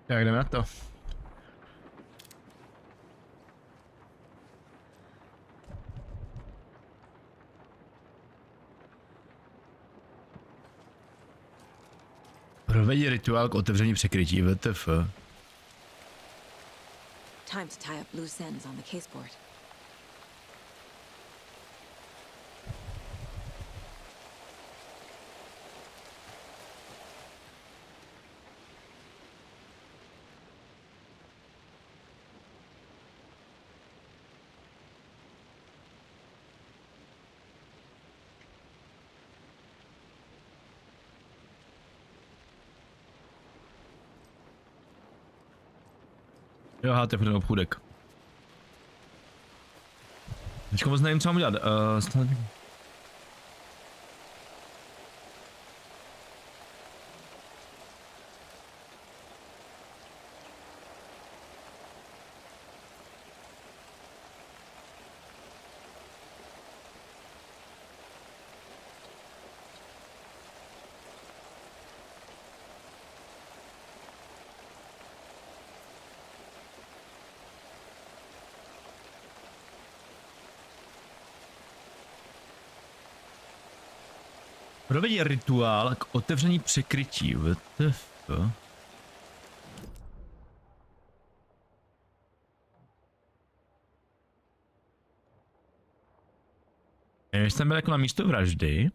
Tak jdeme na to. Provedí rituál k otevření překrytí WTF. Time to tie up loose ends on the caseboard. Jo, háte ten obchůdek. Teďka moc nevím, co mám dělat. Provedí rituál k otevření překrytí. WTF. Když jsem byl jako na místo vraždy.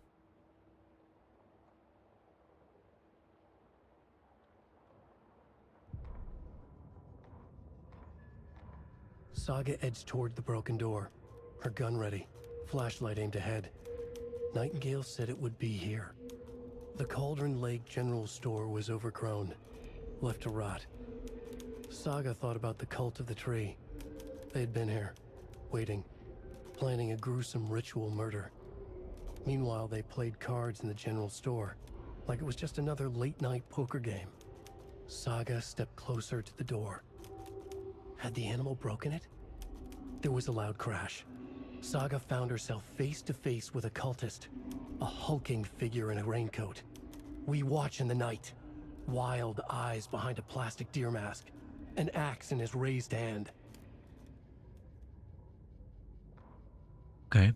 Saga edged toward the broken door, her gun ready, flashlight aimed ahead. Nightingale said it would be here. The Cauldron Lake General Store was overgrown, left to rot. Saga thought about the cult of the tree. They had been here, waiting, planning a gruesome ritual murder. Meanwhile, they played cards in the general store, like it was just another late-night poker game. Saga stepped closer to the door. Had the animal broken it? There was a loud crash. Saga found herself face to face with a cultist, a hulking figure in a raincoat. We watch in the night, wild eyes behind a plastic deer mask, an axe in his raised hand. Okay.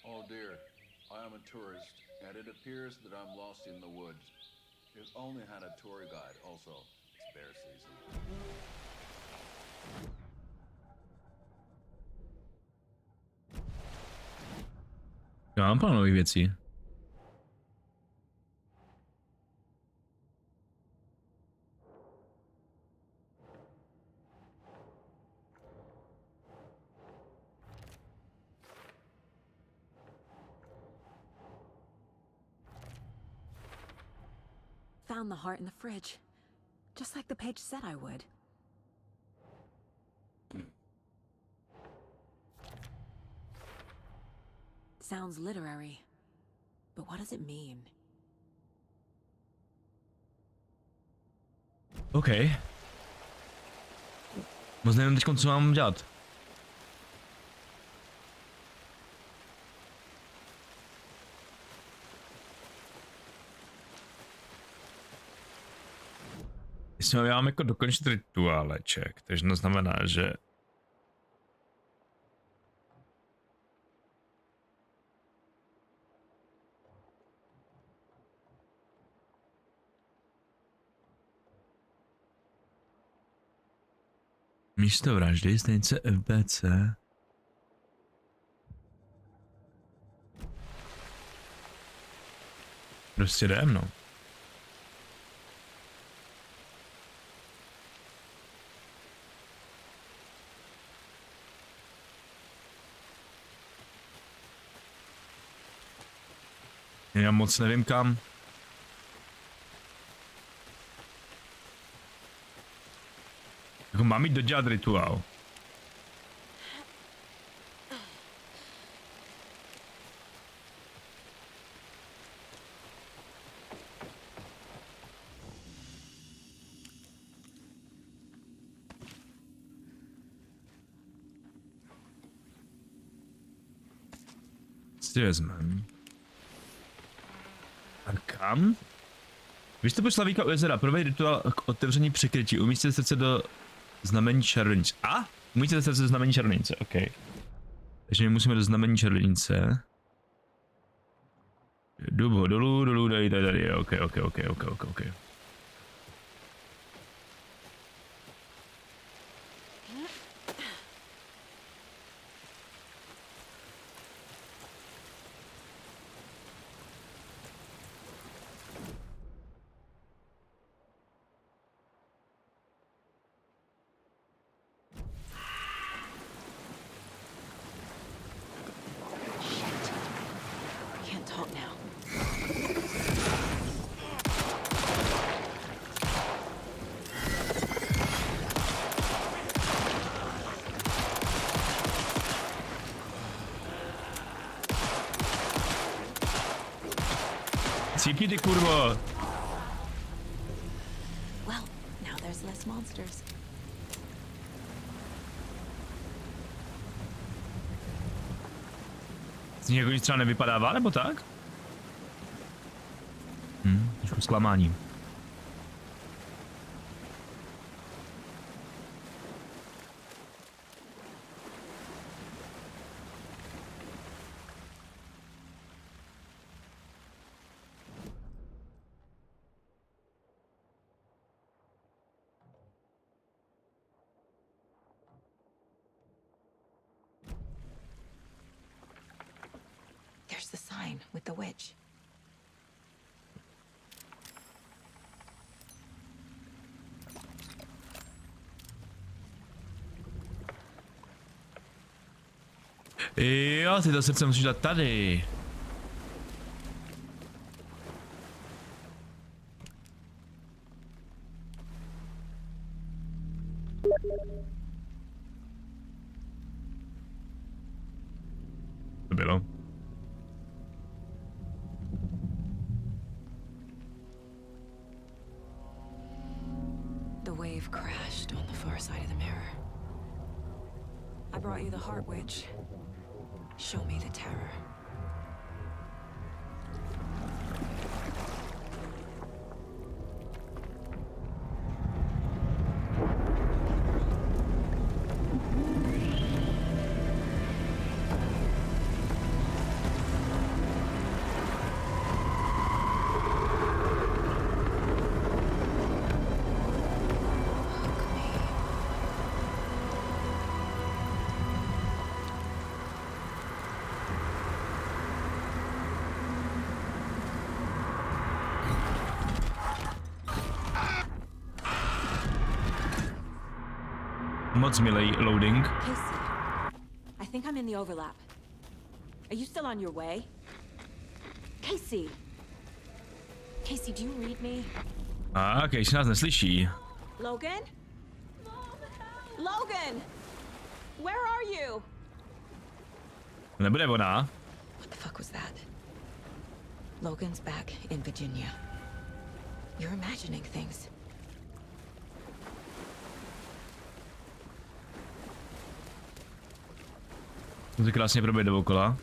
Oh dear, I am a tourist, and it appears that I'm lost in the woods. We've only had a tour guide also. It's bear season. Já mám plno nových věcí. Found the heart in the fridge. Just like the page said I would. Sounds literary. But what does it mean? OK. Moc nevím teď, co mám dělat. Jestli mám jako dokončit rituáleček, takže to znamená, že místo vraždy, stanice FBC. Prostě jdem, no. Já moc nevím kam. Jako mám jít dodělat rituál. Si vezmem. A kam? Vystupuj slavíka u jezera, provej rituál k otevření překrytí, umístěte srdce do znamení čarodějnice. A? Umístěte srdce do znamení čarodějnice, ok. Takže my musíme do znamení čarodějnice. Dub ho dolů, tady, ok. Can't talk now. Cípni ty kurvo! Well, now there's less monsters. Z nich jako nic třeba nevypadává, nebo tak? Trošku zklamání. There's the sign with the witch. Jo, ty to srdce musíš dát tady. To bylo. The wave crashed on the far side of the mirror. I brought you the heart witch. Show me the terror. Moc milej loading. Casey, I think I'm in the overlap. Are you still on your way? Casey! Casey, do you read me? A, Casey nás neslyší. Logan? Logan! Where are you? Nebude ona. What the fuck was that? Logan's back in Virginia. You're imagining things. To se krásně proběh dookola.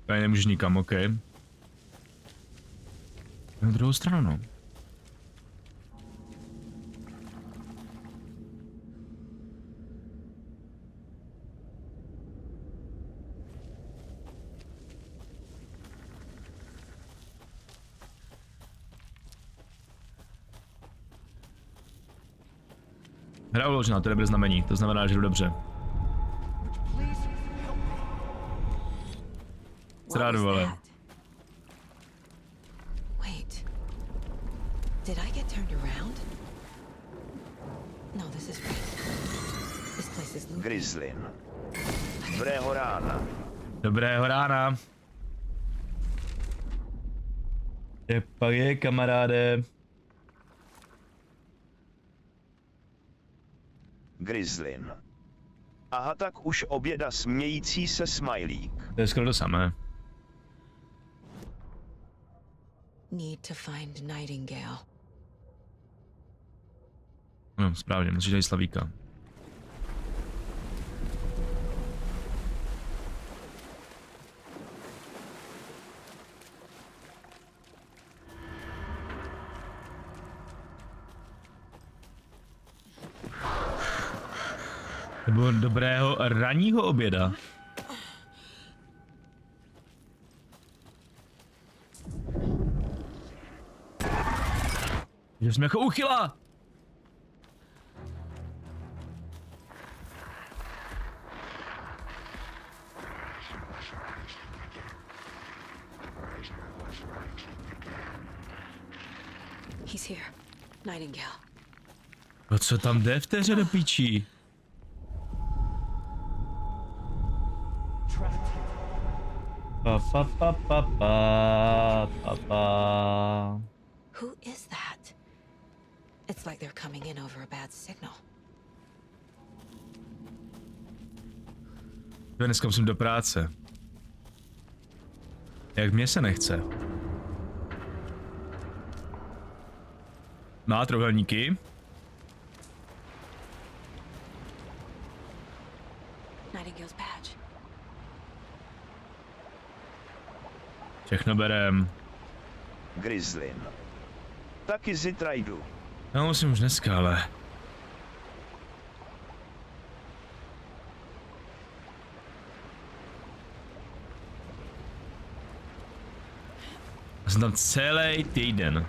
Tady nemůžeš nikam, ok. Na druhou stranu, no. Hra uložená, to je dobré znamení, to znamená, že jdu dobře. Srádu, vole. Wait. Did I get turned around? No, this is right. This place is looping. Grizzlin. Dobrého rána. Dobrého rána. Jak pak je, kamaráde? Grizzlin. Aha, tak už oběda smějící se smajlík. To je skoro to samé. need to find Nightingale. No, správně, musíš dát Slavíka. Nebo dobrého ranního oběda. Že jsme jako uchyla! He's here. Nightingale. No co tam jde v té hře do píčí? Who is that? It's like they're coming in over a bad signal. Dneska musím do práce. Jak mě se nechce. Má trojúhelníky. Nightingale's badge. Všechno berem. Grizzlyn. Taky zítra jdu. Já musím už dneska, ale... Jsem tam celý týden.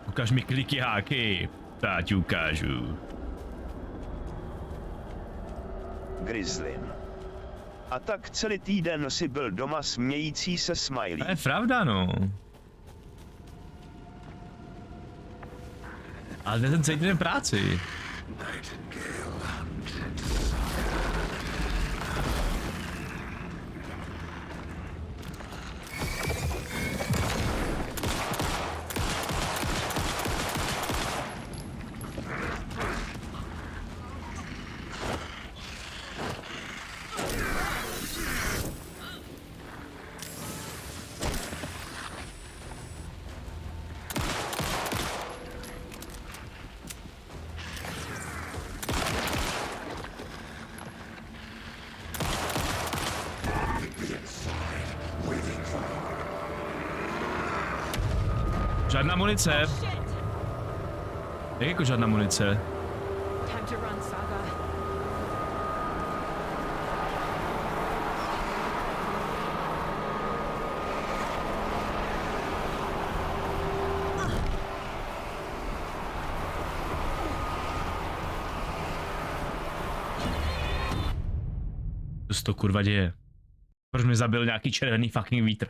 Ukaž mi kliky háky, já ti ukážu. Grizzlyn. A tak celý týden si byl doma smějící se Smiley. To je pravda, no. Ale to je ten celý týden práci. Žádná munice. Jak jako žádná munice? Time to run, Saga. Co se to kurva děje? Proč mě zabil nějaký červený fucking vítr?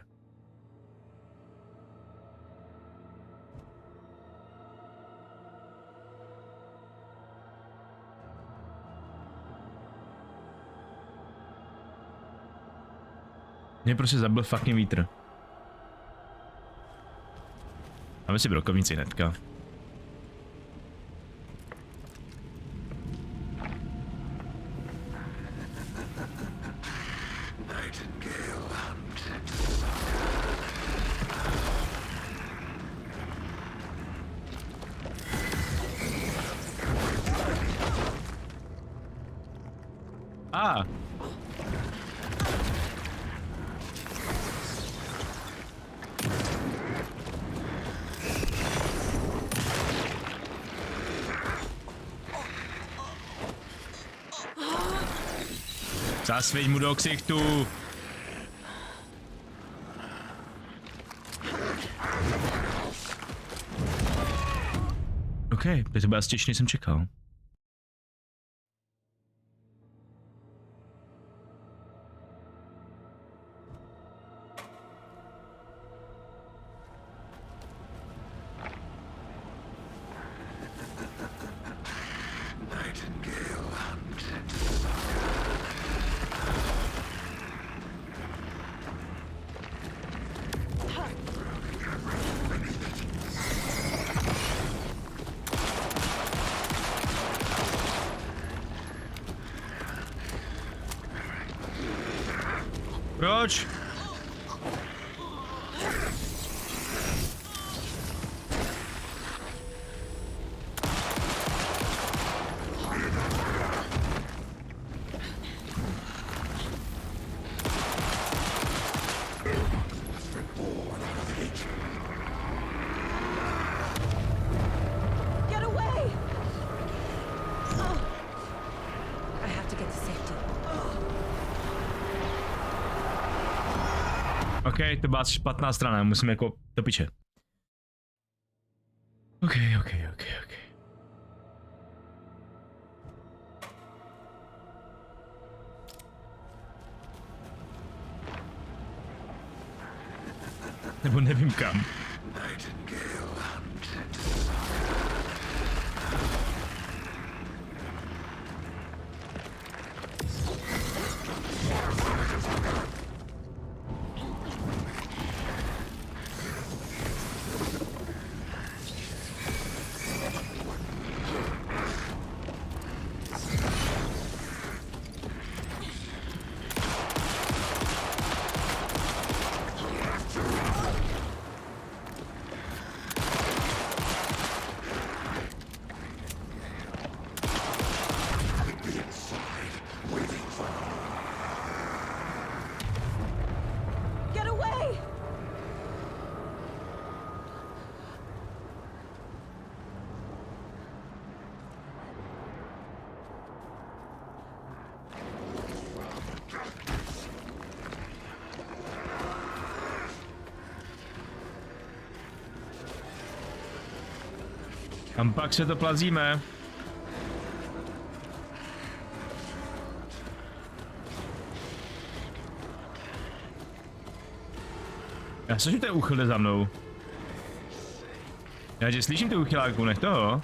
Mě prostě zabil fucking vítr. Máme si brokovnici hnedka. Zasvěť mu do ksichtu. OK, to bylo těžší, než jsem čekal. Proč? Get away! I have to get to safety. OK, to byla špatná strana, musím jako do piče. OK. Nebo nevím kam. Get away! Kam pak se to plazíme? Já slyším, že ten úchyl jde za mnou. Já tě slyším ty úchyláku, nech toho.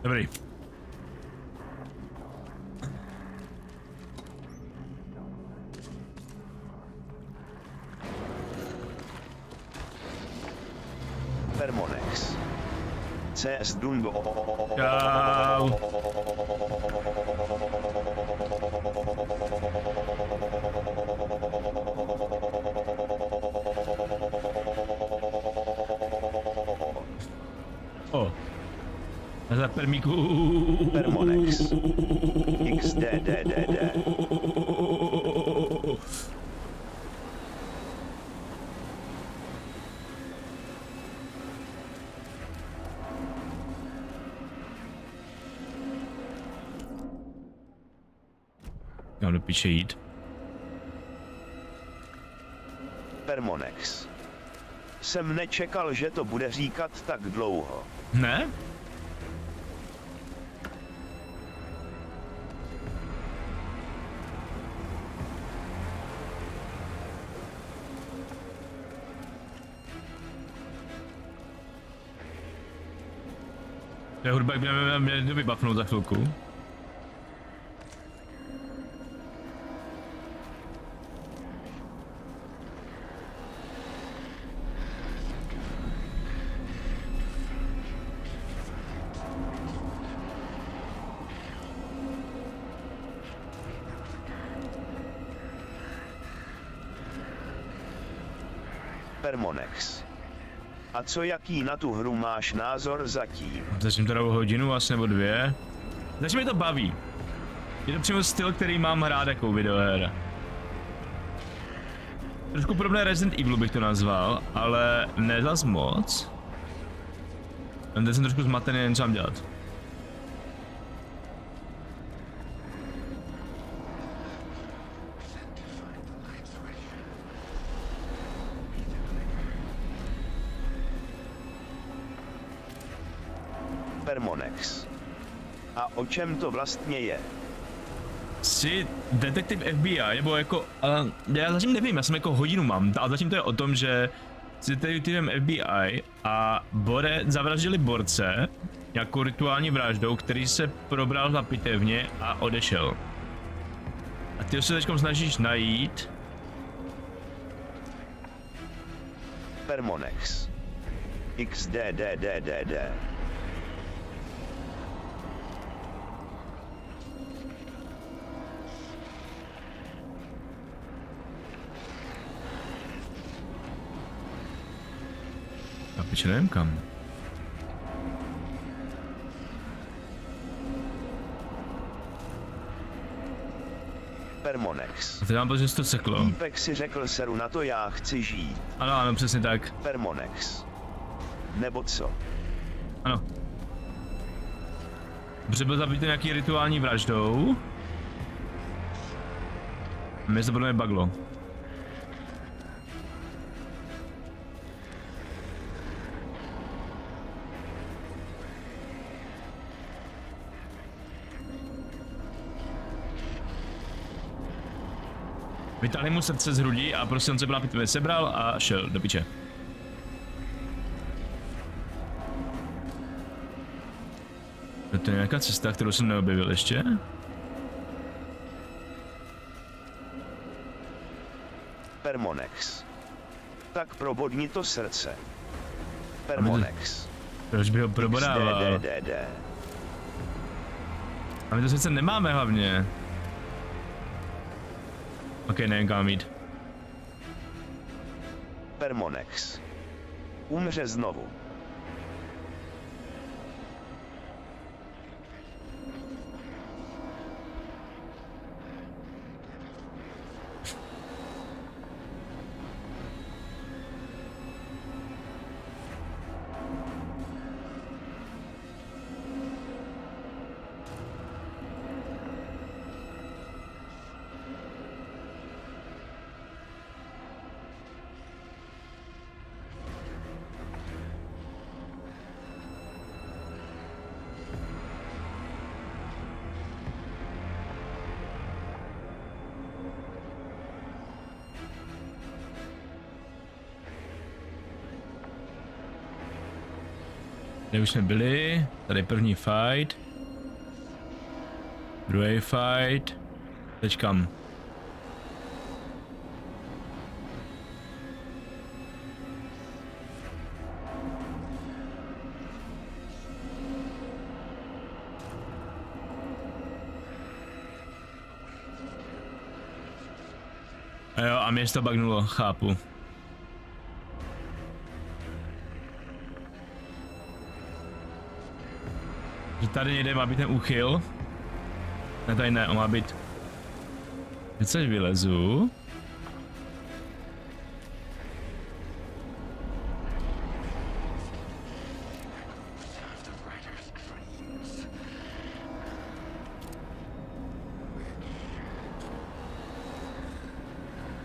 Dobrý. Permonex. CS Dundera. Čau. O. Za permíku. Permonex. XDDDD. Mám do piče jít. Permonex. Jsem nečekal, že to bude říkat tak dlouho. Ne? To je hudba, jak mě to vybafnout za chvilku. Permonex. A co jaký na tu hru máš názor zatím? Začím teda o hodinu asi nebo dvě. Začím mě to baví. Je to přímo styl, který mám hrát jako videoher. Trošku podobné Resident Evil bych to nazval, ale ne zas moc. Teď jsem trošku zmatený, nevím co mám dělat. Permonex. A o čem to vlastně je? Jsi detektiv FBI, nebo jako, já zatím nevím, já jsem jako hodinu mám, ale zatím to je o tom, že jsi detektivem FBI a zavraždili borce jako rituální vraždou, který se probral na pitevně a odešel. A ty se teďkom snažíš najít. Permonex. XDDDDD. A piče, nevím kam. Permonex. A teď mám pocit, že jsi to seklo. Týpek si řekl seru na to já chci žít. Ano, přesně tak. Permonex. Nebo co? Ano. Protože byl zabít nějaký rituální vraždou. A mě se podle mě buglo. Vytáhli mu srdce z hrudí a prostě on se byl na pitvě sebral a šel do piče. To je nějaká cesta, kterou jsem neobjevil ještě? Permonex. Tak probodni to srdce. Permonex. Proč by ho probodával? XDDDD. A my to srdce nemáme hlavně. Ok, nevím kam jít. Permonex. Umře znovu. Tady už jsme byli, tady první fight. Druhý fight. Teď kam? A jo, a mě to bugnulo, chápu. Že tady někde má být ten úchyl. Ne, tady ne, on má být. Teď se vylezu.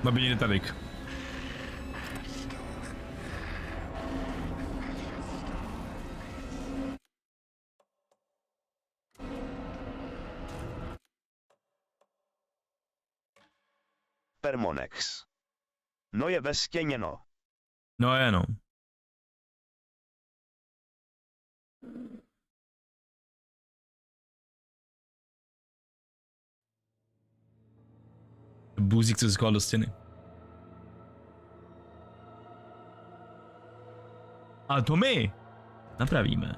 Má být někde tady. Permonex. No je ve stěně no. No jenom. Bůzík, co se schoval do stěny. Ale to my napravíme.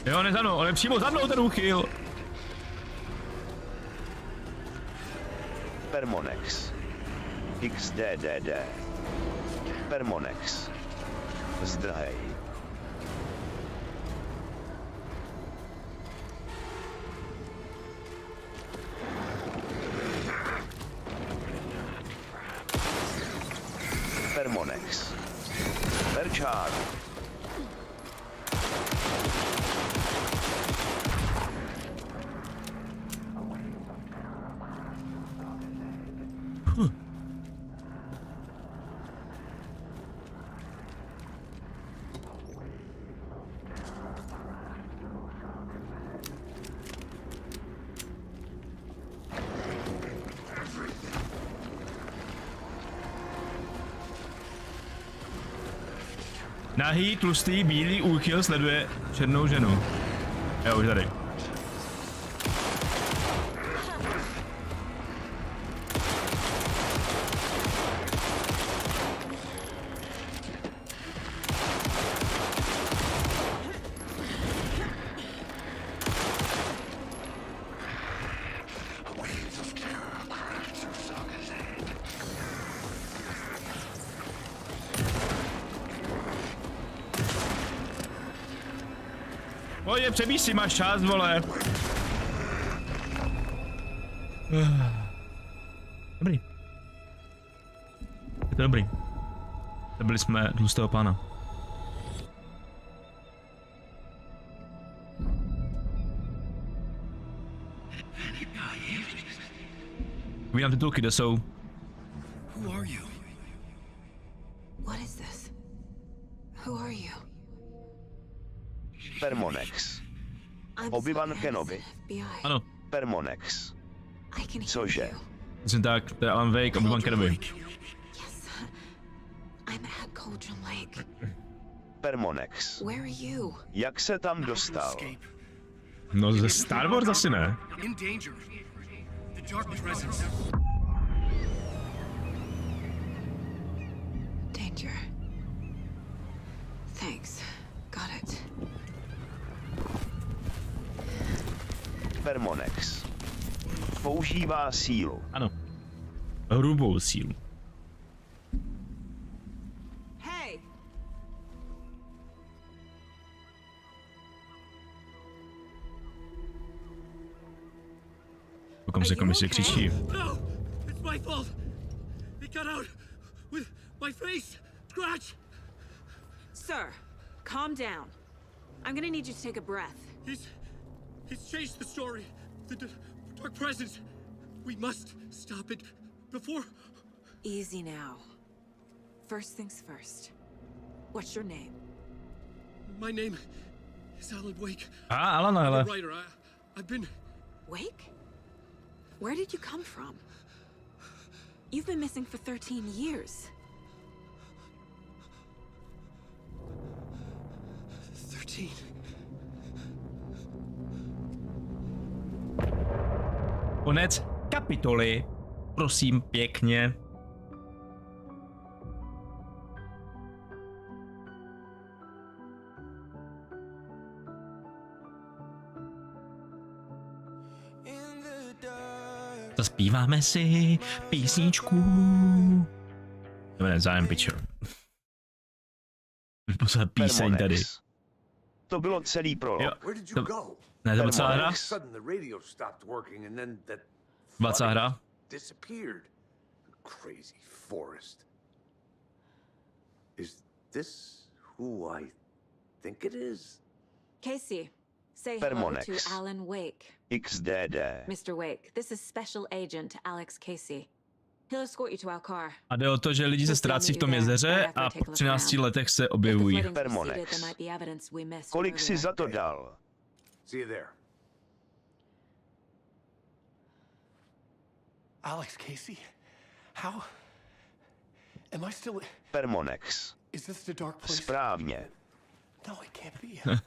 Jo, on je za mnou, on je přímo za mnou ten úchyl. Permonex. XDDD. Permonex. Zdrhej. Permonex. Perčár. Nahý, tlustý, bílý úchyl sleduje černou ženu. Jo, už tady. Pojď, přebíš si, máš čas, vole. Dobrý. Je to dobrý. Zabili jsme tlustého pána. Vydám titulky, kde jsou. Who are you? What is this? Who are you? Permonex. I'm Obi-Wan some Kenobi. FBI. Ano, Permonex. I can hear Cože? you. myslím tak, to je Alan Wake, Obi-Wan Kenobi. Yes. I'm at Cauldron Lake. Permonex. Where are you? Jak se tam dostal? No ze Star Wars asi ne. In danger. The dark presence. Danger. Thanks. Got it. Permonex. Používá sílu. Ano. Hrubou sílu. Hey! Pokud se komise křičí. No! It's my fault! It got out with my face! Scratch! Sir, calm down. I'm gonna need you to take a breath. He's changed the story. The dark presence. We must stop it before. Easy now. First things first. What's your name? My name is Alan Wake. Alan, hele. I'm a writer. I've been. Wake? Where did you come from? You've been missing for 13 years. 13. Konec kapitoly. Prosím pěkně. Zaspíváme si písničku. Dobré, zájem picture. Vyposlat píseň tady. To bylo celý prolog. Where did you go? Ne, to byla celá hra? All of a sudden the radio stopped working and then that Byla celá hra? disappeared. Crazy forest. Is this who I think it is? Casey, say hello Permonex. to Alan Wake. XDD. Mr. Wake, this is Special Agent Alex Casey. He'll escort you to our car. A jde o to, že lidi se ztrácí v tom jezeře a po 13 letech se objevují. Permonex. Kolik si za to dal? See you there. Alex Casey? How? Am I still? Permonex. Is this the dark place? Správně. No, it can't be.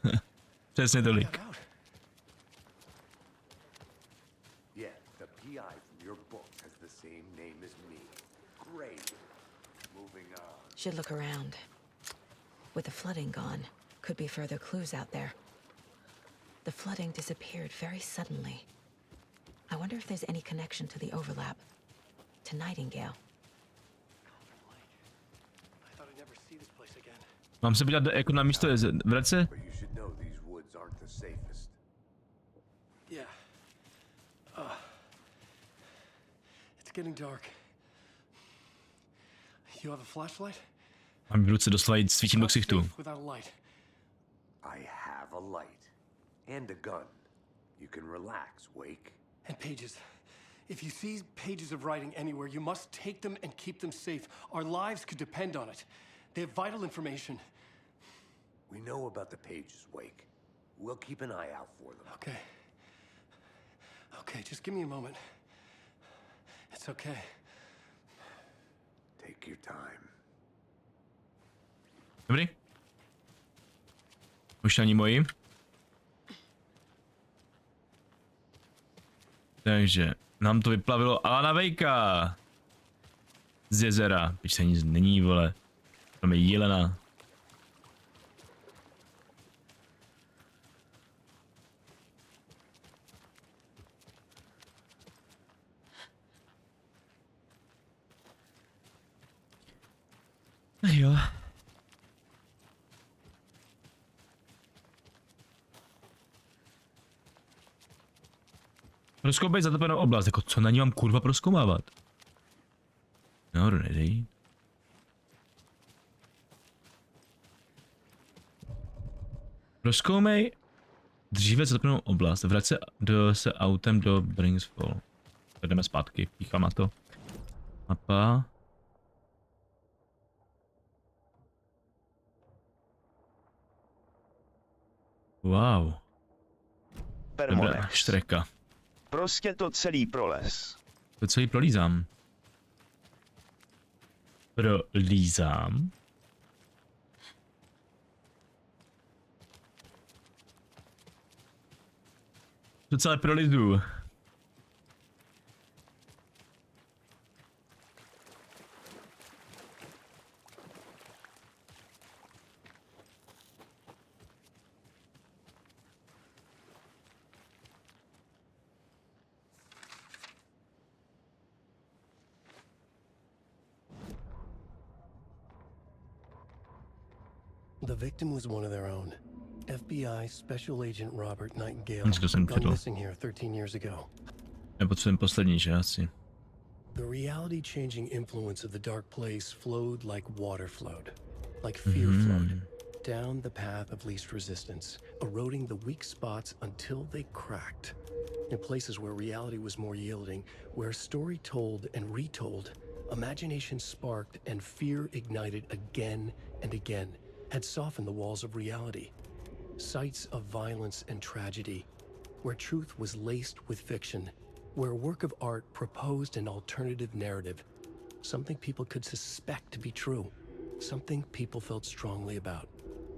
Přesně tolik. Got out. Yeah, the PI from your book has the same name as me. Great. Moving on. Should look around. With the flooding gone, could be further clues out there. The flooding disappeared very suddenly. I wonder if there's any connection to the overlap. To Nightingale. I thought I'd never see this place again. Mám se podívat jako na místo v rece? But you should know these woods aren't the safest. Yeah. It's getting dark. You have a flashlight? Mám v ruce doslova jít svítím do ksichtu. Without a light. I have a light. And a gun. You can relax, Wake. And pages. If you see pages of writing anywhere, you must take them and keep them safe. Our lives could depend on it. They have vital information. We know about the pages, Wake. We'll keep an eye out for them. Okay. Okay, just give me a moment. It's okay. Take your time. Dobrý. Už ani moji. Takže nám to vyplavilo Alana Wakea z jezera. Pič se nic není, vole. Tam je jílena. Jo. Rozkoupej zatopenou oblast, jako co na ní mám kurva prozkoumávat? No, nedej. Rozkoumej dříve zatopenou oblast, vrať se autem do Bringsfall. Jdeme zpátky, píchám na to. Mapa. Wow. Dobrá, štreka. Prostě to celý proles. To celý prolízám. Prolízám. To celé prolizu. The victim was one of their own. FBI Special Agent Robert Nightingale Vždycky jsem gone četl. missing here 13 years ago. Nebo co jsem poslední, že asi. The reality-changing influence of the dark place flowed like water flowed, like fear flowed, down the path of least resistance, eroding the weak spots until they cracked. In places where reality was more yielding, where story told and retold, imagination sparked and fear ignited again and again, had softened the walls of reality. Sites of violence and tragedy, where truth was laced with fiction, where a work of art proposed an alternative narrative, something people could suspect to be true, something people felt strongly about,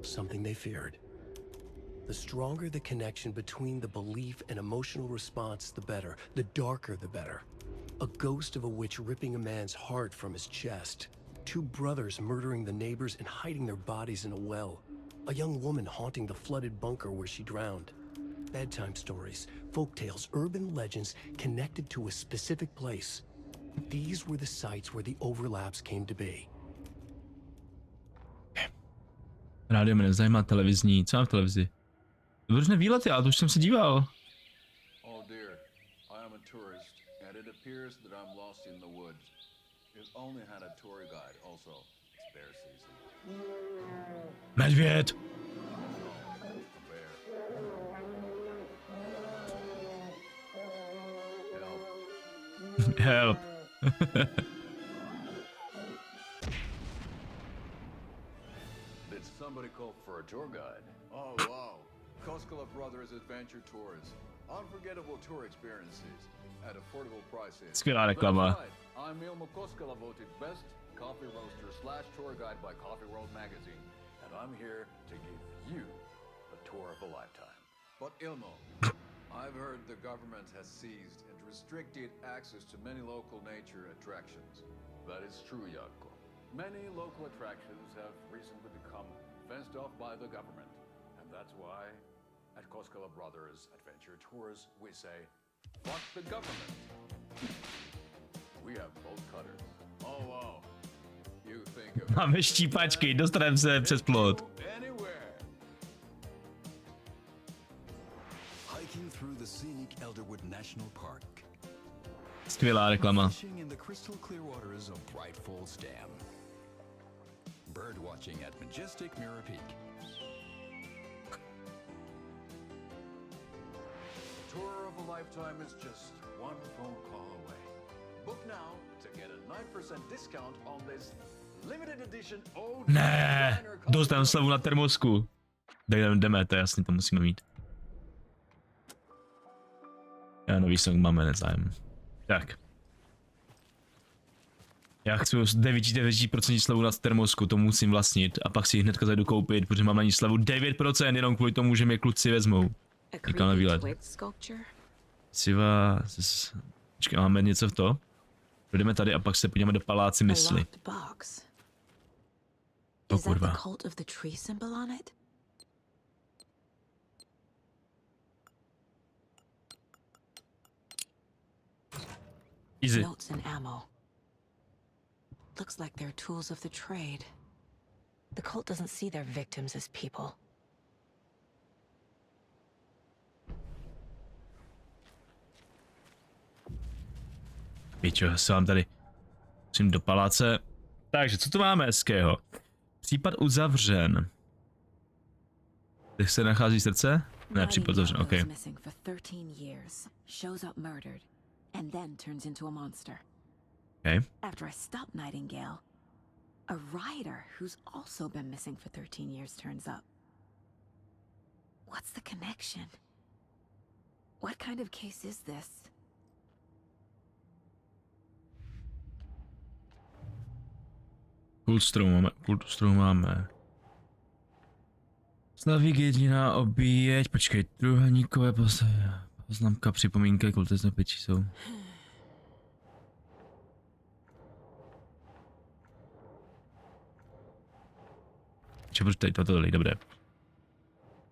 something they feared. The stronger the connection between the belief and emotional response, the better. The darker, the better. A ghost of a witch ripping a man's heart from his chest. Two brothers murdering the neighbors and hiding their bodies in a well. A young woman haunting the flooded bunker where she drowned. Bedtime stories, folktales, urban legends connected to a specific place. These were the sites where the overlaps came to be. Rádio mě nezajímá, televizní. Co mám v televizi? Různé výlety, ale to už jsem se díval. Oh dear, I am a tourist, and it appears that I'm lost in the woods. It only had a tour guide also. It's bear season. Medvěd! A bear. Help. Help. Did somebody call for a tour guide? Oh wow. Koskela Brothers Adventure Tours. Unforgettable tour experiences at affordable prices. Skvělá reklama. That's right. I'm Ilmo Koskela, voted best coffee roaster / tour guide by Coffee World magazine, and I'm here to give you a tour of a lifetime. But Ilmo, I've heard the government has seized and restricted access to many local nature attractions. That is true, Jaakko. Many local attractions have recently become fenced off by the government, and that's why At Koskela Brothers Adventure Tours, we say, fuck the government. We have bolt cutters. Oh wow. You think of Máme štípačky, dostaneme se přes plot. anywhere. Hiking through the scenic Elderwood National Park. Skvělá reklama. Fishing in the crystal clear waters of Bright Falls Dam. Bird watching at majestic Mirror Peak. Tour of a lifetime is just one phone call away. Book now to get a 9% discount on this limited edition OG Ne, designer dostaneme coffee slevu na termosku. Jdeme, to je jasný, to musíme mít. Já nový song máme nezájem. Tak. Já chci 9% slevu na termosku, to musím vlastnit a pak si ji hnedka zajdu koupit, protože mám na ní slevu 9%, jenom kvůli tomu, že mě kluci vezmou. A Říkám na creepy výlet. twig sculpture? Siva... Počkej, máme něco v to? Jdeme tady a pak se podíváme do paláci A mysli. locked box. O Is that the kurva. cult of the tree symbol on it? Easy. Notes and ammo. Looks like they're tools of the trade. The cult doesn't see their victims as people. Pičo, se vám tady musím do paláce. Takže, co tu máme hezkého? Případ uzavřen. Kde se nachází srdce? Ne, případ uzavřen, ok. Missing for 13 years, shows up murdered, and then turns into a monster. Okay. After I stop Nightingale, a rider who's also been missing for 13 years turns up. What's the connection? What kind of case is this? Kultstrom máme. Slavík jediná obíjeť, počkej, trůhelníkové poznámka, připomínky, kultistné piči jsou. Če, proč tady toto dali, dobré.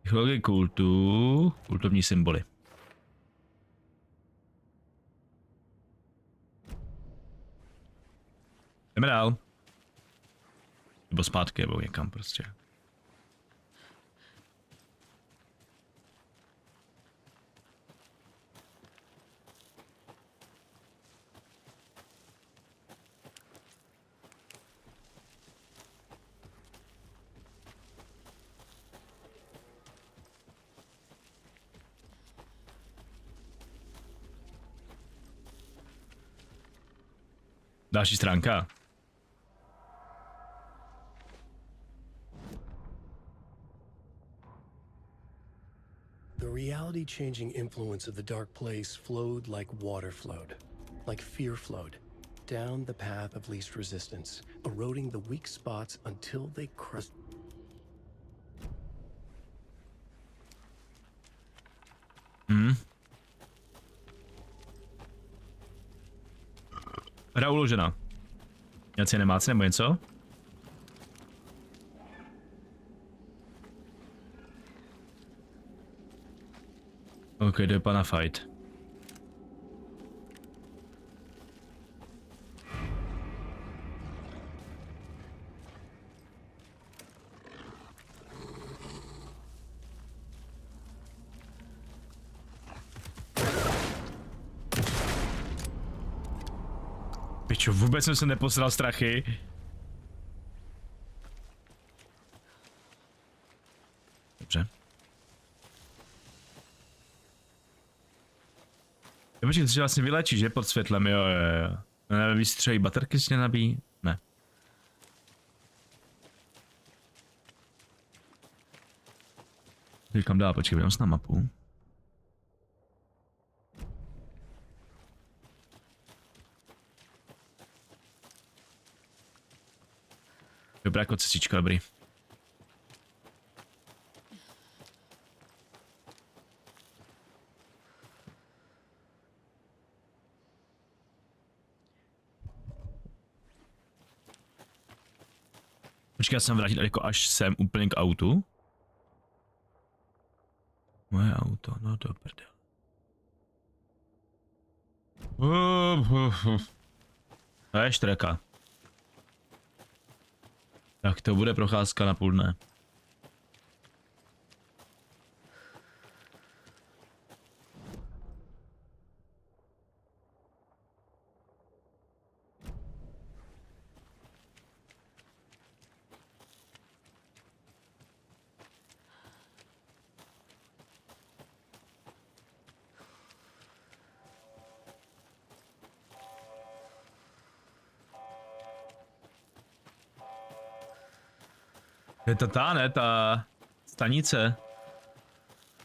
Psychologie kultu, kultovní symboly. Jdeme dál. Nebo zpátky, nebo někam prostě. Další stránka. The reality-changing influence of the dark place flowed like water flowed, like fear flowed, down the path of least resistance, eroding the weak spots until they crushed. Hra uložena. Nějací nemáci nebo něco? Ok, jde pana fight. Pičo, vůbec jsem se neposral strachy. Dobře. Počkej, to se vlastně vylečí, že? Pod světlem, jo. Nevím, vystřelí baterky si nenabíjí? Ne. Kam dál, počkej, vidím na mapu. Dobrá, jako cestička, dobrý. Počkej, já jsem vrátit jako až sem úplně k autu. Moje auto, no do prdele. To je štreka. Tak to bude procházka na půl dne. Je to ta, ne? Ta stanice,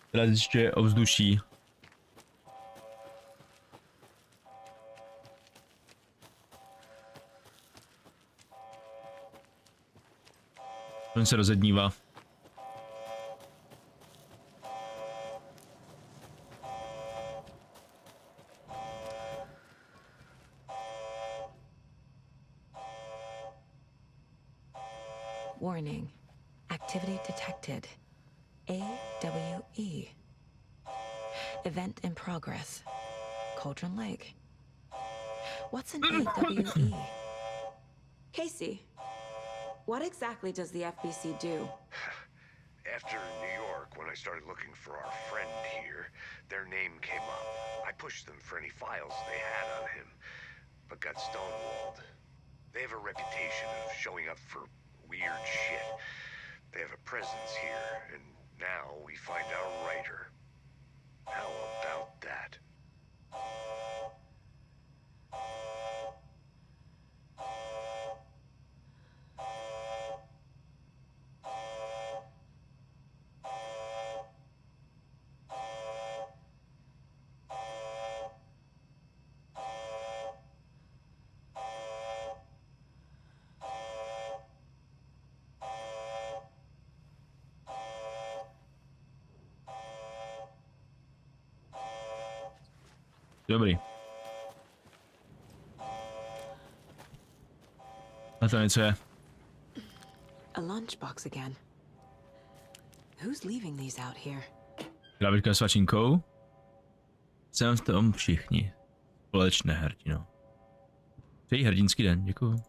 která zjišťuje ovzduší. On se rozednívá. Warning. Activity detected. AWE. Event in progress. Cauldron Lake. What's an AWE? Casey, what exactly does the FBC do? After New York, when I started looking for our friend here, their name came up. I pushed them for any files they had on him, but got stonewalled. They have a reputation of showing up for weird shit. They have a presence here, and now we find our writer. How about that? Dobrý. A to něco je. A lunchbox again. Who's leaving these out here? Krávička s svačinkou. Jsem v tom všichni. Společné hrdino. Přeji hrdinský den, děkuju.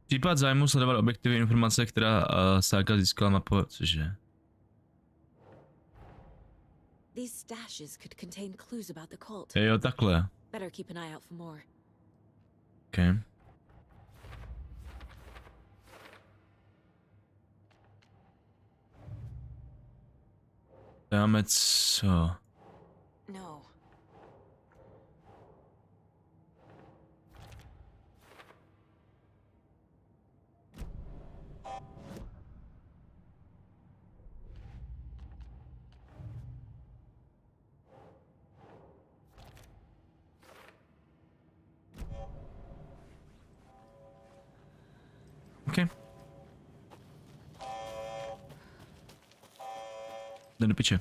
Případ zájmu sledovat objektivy informace, která Saga získala mapu, cože? These stashes could contain clues about the cult. Jo, takhle. Better keep an eye out for more. Okay. Dáme co? No. Okay. Jdem do piče.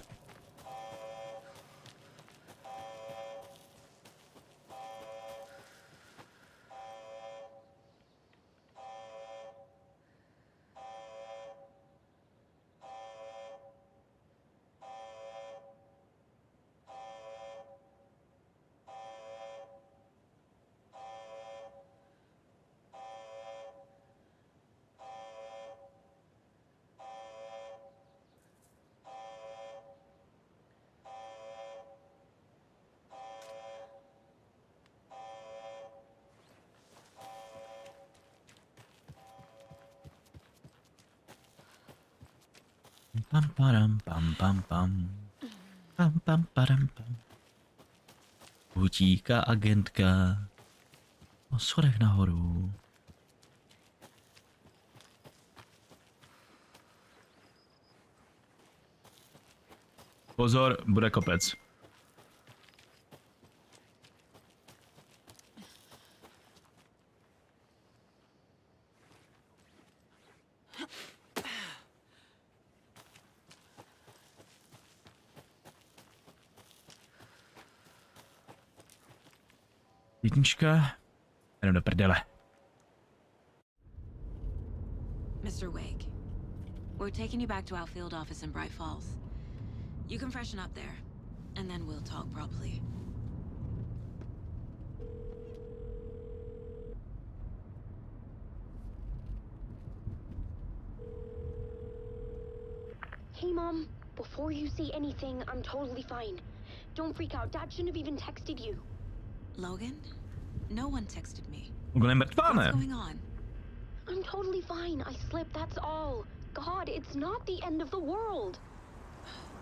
Pam param pam pam pam. Pam pam param pam. Utíká agentka. Po schodech nahoru. Pozor, bude kopec. Pítnička. Jdem do prdele. Mr. Wake, we're taking you back to our field office in Bright Falls. You can freshen up there, and then we'll talk properly. Hey, Mom. Before you say anything, I'm totally fine. Don't freak out. Dad shouldn't have even texted you. Logan? No one texted me. Ona je mrtvá, What's ne? going on? I'm totally fine. I slipped, that's all. God, it's not the end of the world.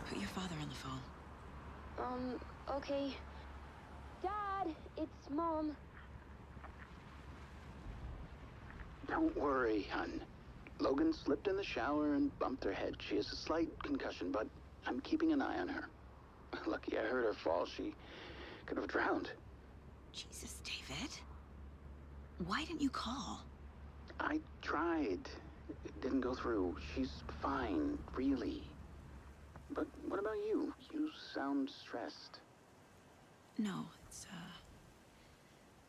Put your father on the phone. Okay. Dad, it's Mom. Don't worry, hon. Logan slipped in the shower and bumped her head. She has a slight concussion, but I'm keeping an eye on her. Lucky I heard her fall. She could have drowned. Jesus, David. Why didn't you call? I tried. It didn't go through. She's fine, really. But what about you? You sound stressed. No, it's,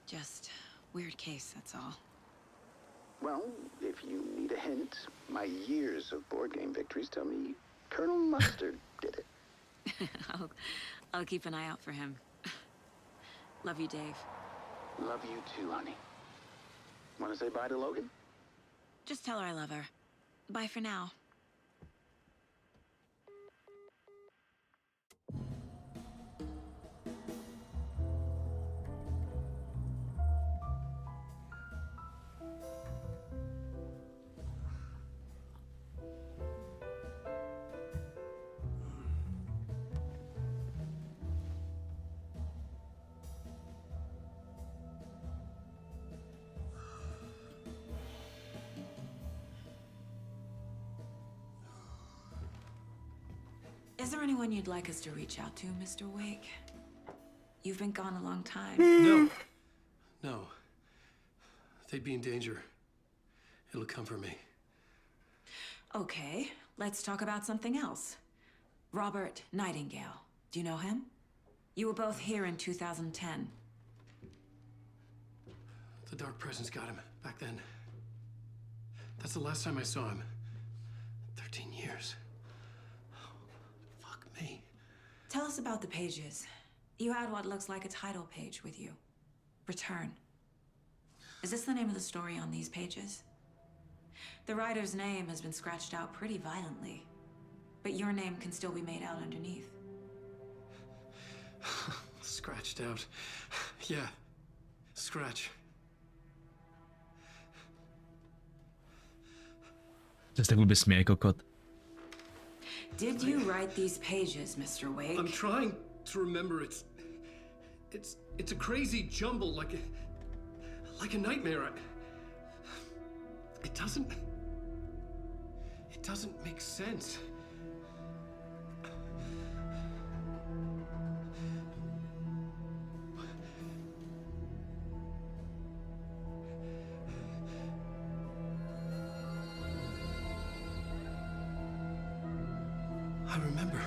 just weird case, that's all. Well, if you need a hint, my years of board game victories tell me Colonel Mustard did it. I'll keep an eye out for him. Love you, Dave. Love you too, honey. Want to say bye to Logan? Just tell her I love her. Bye for now. Is there anyone you'd like us to reach out to, Mr. Wake? You've been gone a long time. No. They'd be in danger. It'll come for me. Okay, let's talk about something else. Robert Nightingale. Do you know him? You were both here in 2010. The Dark Presence got him back then. That's the last time I saw him. 13 years. Fuck me. Tell us about the pages. You had what looks like a title page with you. Return. Is this the name of the story on these pages? The writer's name has been scratched out pretty violently, but your name can still be made out underneath. Scratched out. Yeah. Scratch. Zase tak vůbec směje kokot. Did you write these pages, Mr. Wake? I'm trying to remember. It's a crazy jumble, like a nightmare. It doesn't make sense. I remember.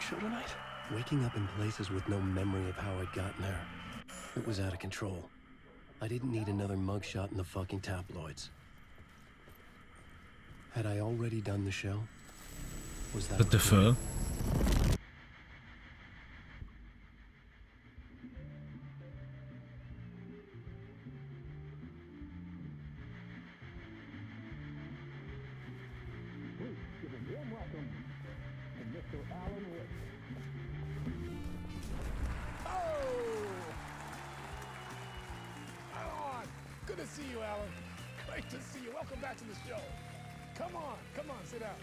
Tonight. Waking up in places with no memory of how I'd gotten there. It was out of control. I didn't need another mugshot in the fucking tabloids. Had I already done the show? Was that What the fuck? Alan. Great to see you. Welcome back to the show. Come on, sit down.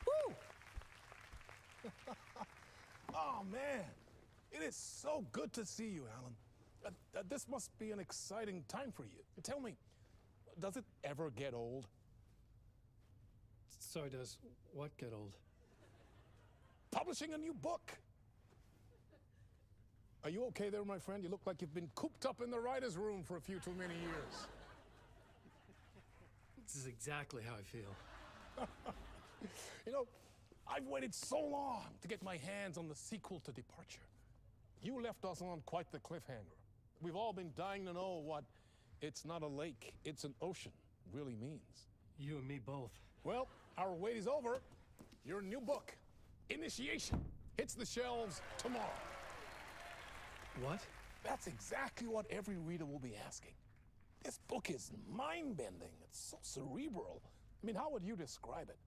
Woo! Oh, man. It is so good to see you, Alan. This must be an exciting time for you. Tell me, does it ever get old? So does what get old? Publishing a new book. Are you okay there, my friend? You look like you've been cooped up in the writer's room for a few too many years. This is exactly how I feel. You know, I've waited so long to get my hands on the sequel to Departure. You left us on quite the cliffhanger. We've all been dying to know what "it's not a lake, it's an ocean" really means. You and me both. Well, our wait is over. Your new book, Initiation, hits the shelves tomorrow. What? That's exactly what every reader will be asking. This book is mind-bending. It's so cerebral. I mean, how would you describe it?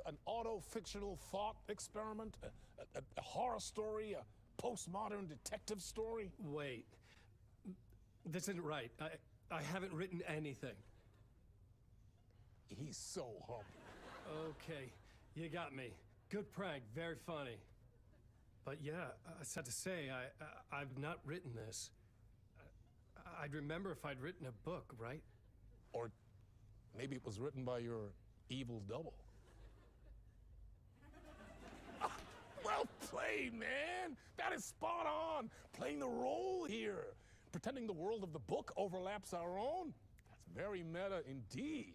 An auto-fictional thought experiment? A horror story? A postmodern detective story? Wait. This isn't right. I haven't written anything. He's so humble. Okay, you got me. Good prank, very funny. But yeah, I sad to say, I've not written this. I'd remember if I'd written a book, right? Or maybe it was written by your evil double. Well played, man! That is spot on! Playing the role here. Pretending the world of the book overlaps our own. That's very meta indeed.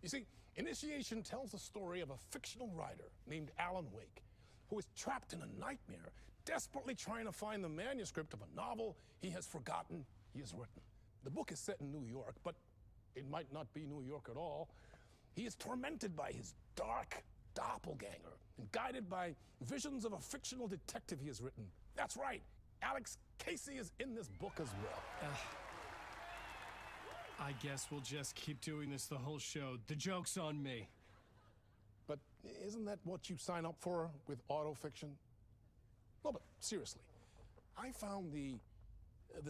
You see, Initiation tells the story of a fictional writer named Alan Wake, who is trapped in a nightmare, desperately trying to find the manuscript of a novel he has forgotten he has written. The book is set in New York, but it might not be New York at all. He is tormented by his dark doppelganger and guided by visions of a fictional detective he has written. That's right, Alex Casey is in this book as well. I guess we'll just keep doing this the whole show. The joke's on me. But isn't that what you sign up for with autofiction? No, but seriously, I found the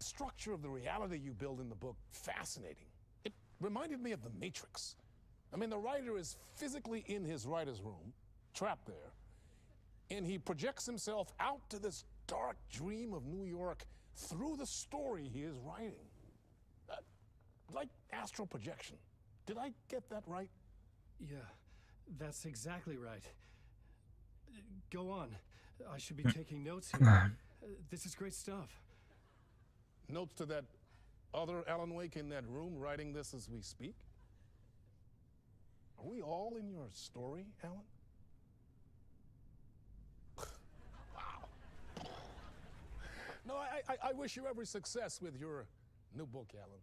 structure of the reality you build in the book fascinating. It reminded me of The Matrix. I mean, the writer is physically in his writer's room, trapped there, and he projects himself out to this dark dream of New York through the story he is writing. Like astral projection. Did I get that right? Yeah, that's exactly right. Go on. I should be taking notes here. This is great stuff. Notes to that other Alan Wake in that room writing this as we speak? Are we all in your story, Alan? Wow. No, I wish you every success with your new book, Alan.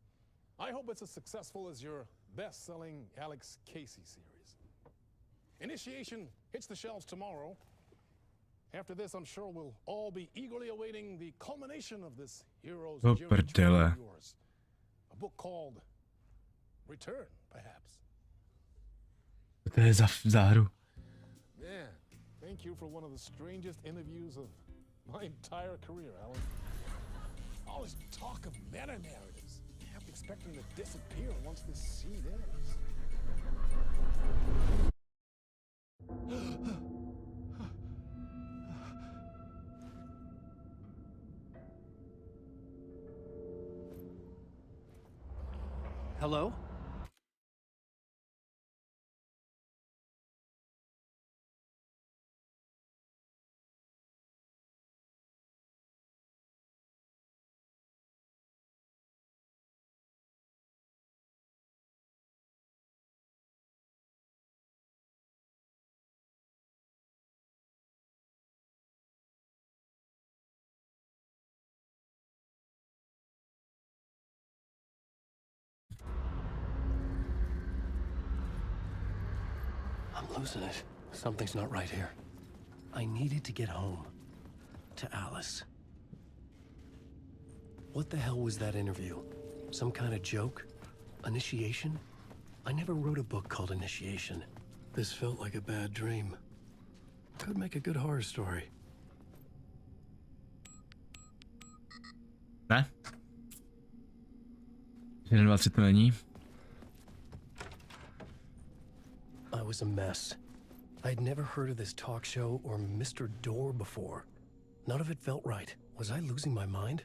I hope it's as successful as your best-selling Alex Casey series. Initiation hits the shelves tomorrow. After this, I'm sure we'll all be eagerly awaiting the culmination of this hero's journey of yours. A book called Return, perhaps. To je za hru? Man, thank you for one of the strangest interviews of my entire career, Alan. All this talk of meta-narratives. Half expecting to disappear once this scene ends. Hello? I'm losing it. Something's not right here. I needed to get home. To Alice. What the hell was that interview? Some kind of joke? Initiation? I never wrote a book called Initiation. This felt like a bad dream. Could make a good horror story. Ne? 1, 2, 3 to není. I was a mess. I'd never heard of this talk show or Mr. Door before. None of it felt right. Was I losing my mind?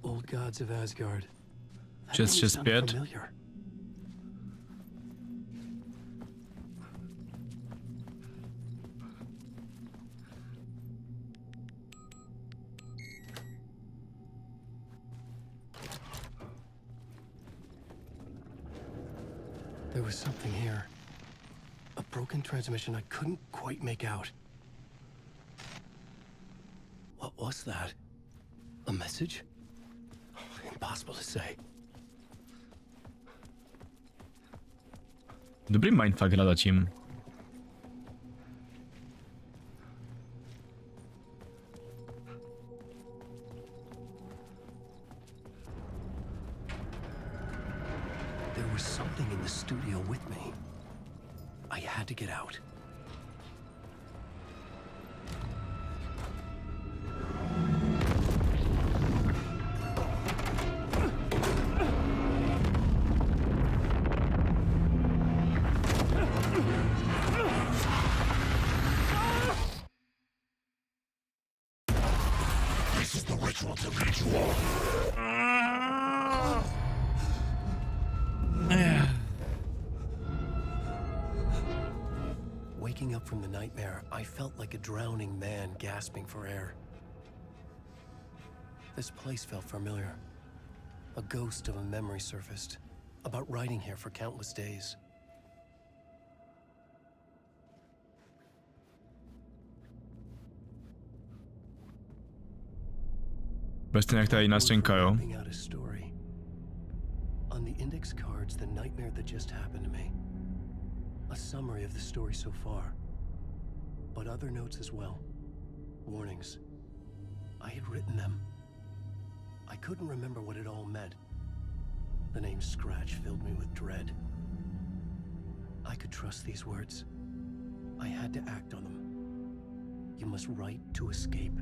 Old gods of Asgard. That name Just sounded bad. familiar. There was something here. A broken transmission I couldn't quite make out. What was that? A message? Impossible to say. Dobrý mindfuck hľadačím. There was something in the studio with me. I had to get out. Waking up from the nightmare, I felt like a drowning man gasping for air. This place felt familiar. A ghost of a memory surfaced, about riding here for countless days. Prostě jak ta jiná scénka, jo? Mapping out a story. On the index cards, the nightmare that just happened to me. A summary of the story so far. But other notes as well. Warnings. I had written them. I couldn't remember what it all meant. The name Scratch filled me with dread. I could trust these words. I had to act on them. You must write to escape.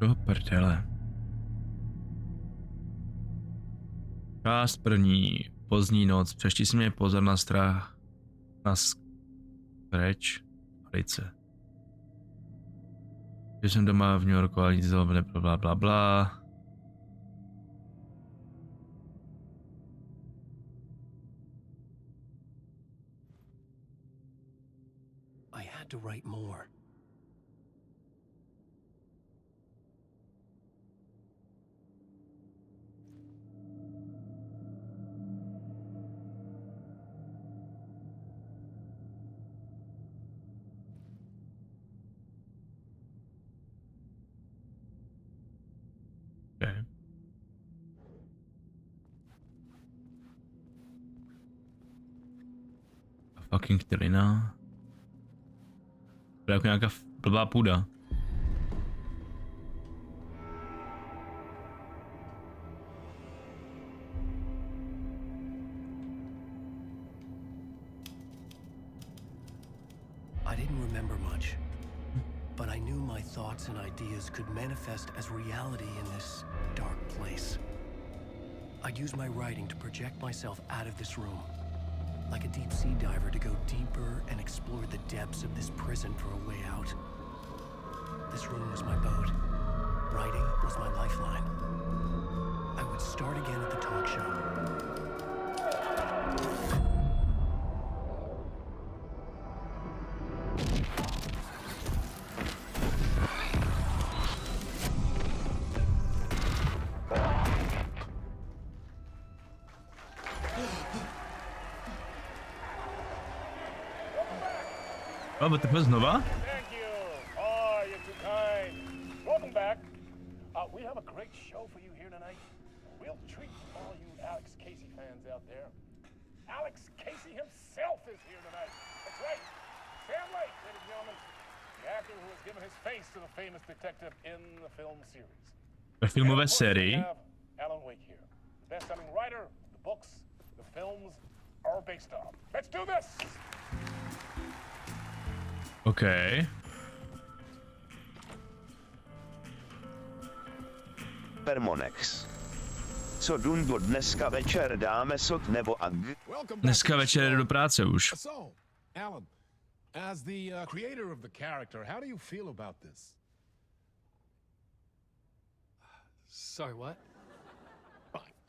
Do prdele. Část první. Pozdní noc. Přešti si mě pozor na strach. Na Scratch. Lice. Že jsem doma v New Yorku, ale nic zlobené, bla bla bla. I had to write more. Okay. A fucking trina. To je jako nějaká blbá půda. I didn't remember much, but I knew my thoughts and ideas could manifest as reality in this dark place. I'd use my writing to project myself out of this room, like a deep sea diver to go deeper and explore the depths of this prison for a way out. This room was my boat. Writing was my lifeline. I would start again at the talk show. A bo teprve znova? Thank you. Oh, you're too kind. Welcome back. We have a great show for you here tonight. A real treat for all you Alex Casey fans out there. Alex Casey himself is here tonight. That's right. Sam Lake, ladies and gentlemen. The actor who has given his face to the famous detective in the film series. Ve filmové sérii? Alan Wake here. best-selling writer, the books, the films are based on. Let's do this! Okay. Permonex. Co Dundo dneska večer dáme sot nebo ag? Dneska večer jde do práce už. So, Alan, as the creator of the character, how do you feel about this? Sorry, what?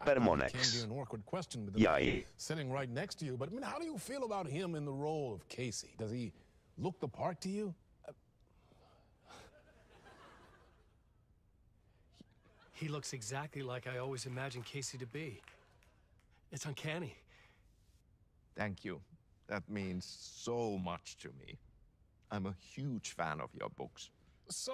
Permonex. Can be an awkward question with Jaj. sitting right next to you, but I mean, how do you feel about him in the role of Casey? Does he look the part to you? He looks exactly like I always imagined Casey to be. It's uncanny. Thank you. That means so much to me. I'm a huge fan of your books. So,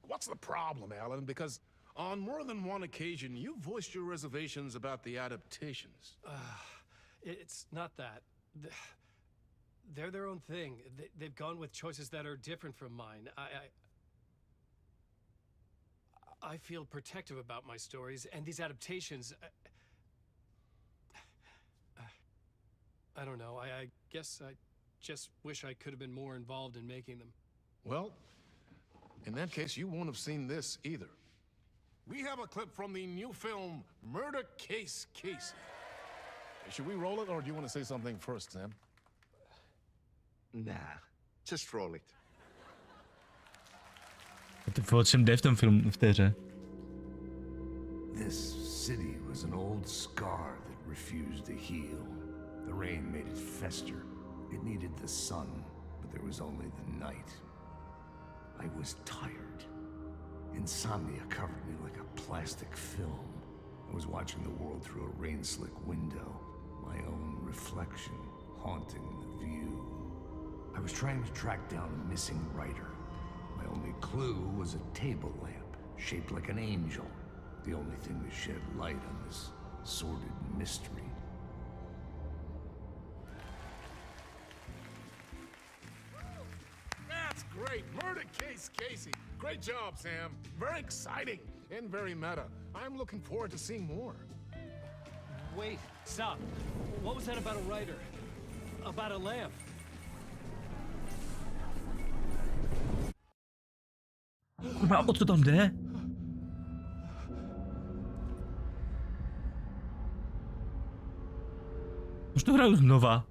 what's the problem, Alan? Because on more than one occasion, you voiced your reservations about the adaptations. It's not that. They're their own thing. They've gone with choices that are different from mine. I feel protective about my stories, and these adaptations... I don't know. I guess I just wish I could have been more involved in making them. Well, in that case, you won't have seen this either. We have a clip from the new film, Murder Case Casey. Should we roll it, or do you want to say something first, Sam? Nah, just roll it. O čem jde v tom filmu, v té hře? This city was an old scar that refused to heal. The rain made it fester. It needed the sun, but there was only the night. I was tired. Insomnia covered me like a plastic film. I was watching the world through a rain-slick window, my own reflection haunting the view. I was trying to track down a missing writer. My only clue was a table lamp, shaped like an angel. The only thing to shed light on this sordid mystery. That's great! Murder Case Casey! Great job, Sam. Very exciting and very meta. I'm looking forward to seeing more. Wait, stop. What was that about a writer? About a lamp? Kurva, o co tam jde? Už to hraju znova.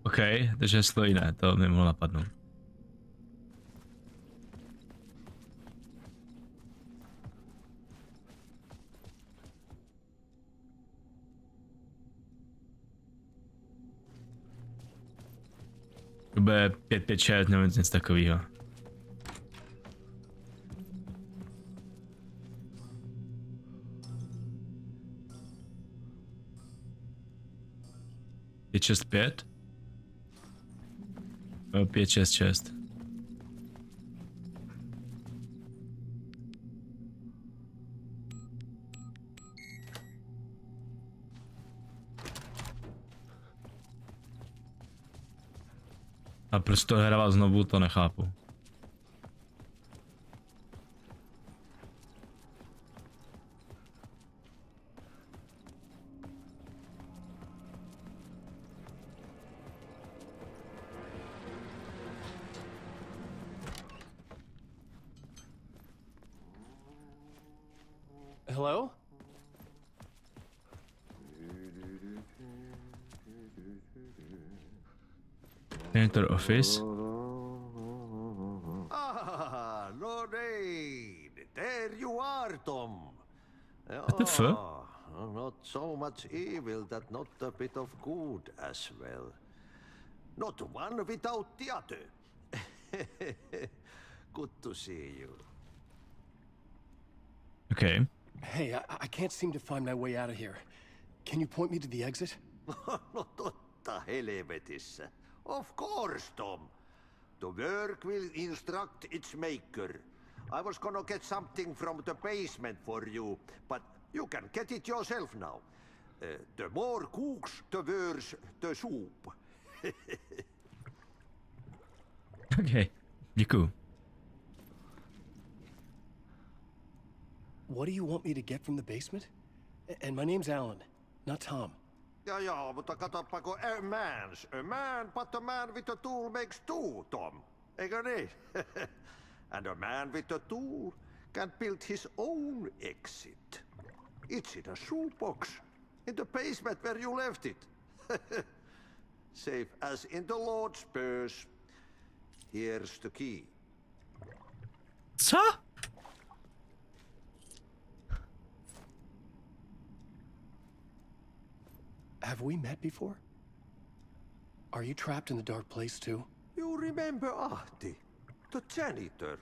OK, takže heslo jiné, to mě mohlo napadnout. To bude 556 nebo něco takového. Pět, šest, pět? 5, 6, 6. A proč to hrával znovu, to nechápu. Hello? Enter office. Ah, Lorraine! There you are, Tom. What the fuck? Not so much evil that not a bit of good as well. Not one without the other. Good to see you. Okay. Hey, I can't seem to find my way out of here. Can you point me to the exit? No totta helvetissä. Of course, Tom. The work will instruct its maker. I was gonna get something from the basement for you, but you can get it yourself now. The more cooks, the worse the soup. Okay, děkuju. What do you want me to get from the basement? And my name's Alan, not Tom. Ja, mutta katsoppa, kun a man, but a man with a tool makes two, Tom. Eikö niin? And a man with a tool can build his own exit. It's in a shoebox, in the basement where you left it. Safe as in the Lord's purse. Here's the key. Co? Have we met before? Are you trapped in the dark place too? You remember Ahti, the janitor.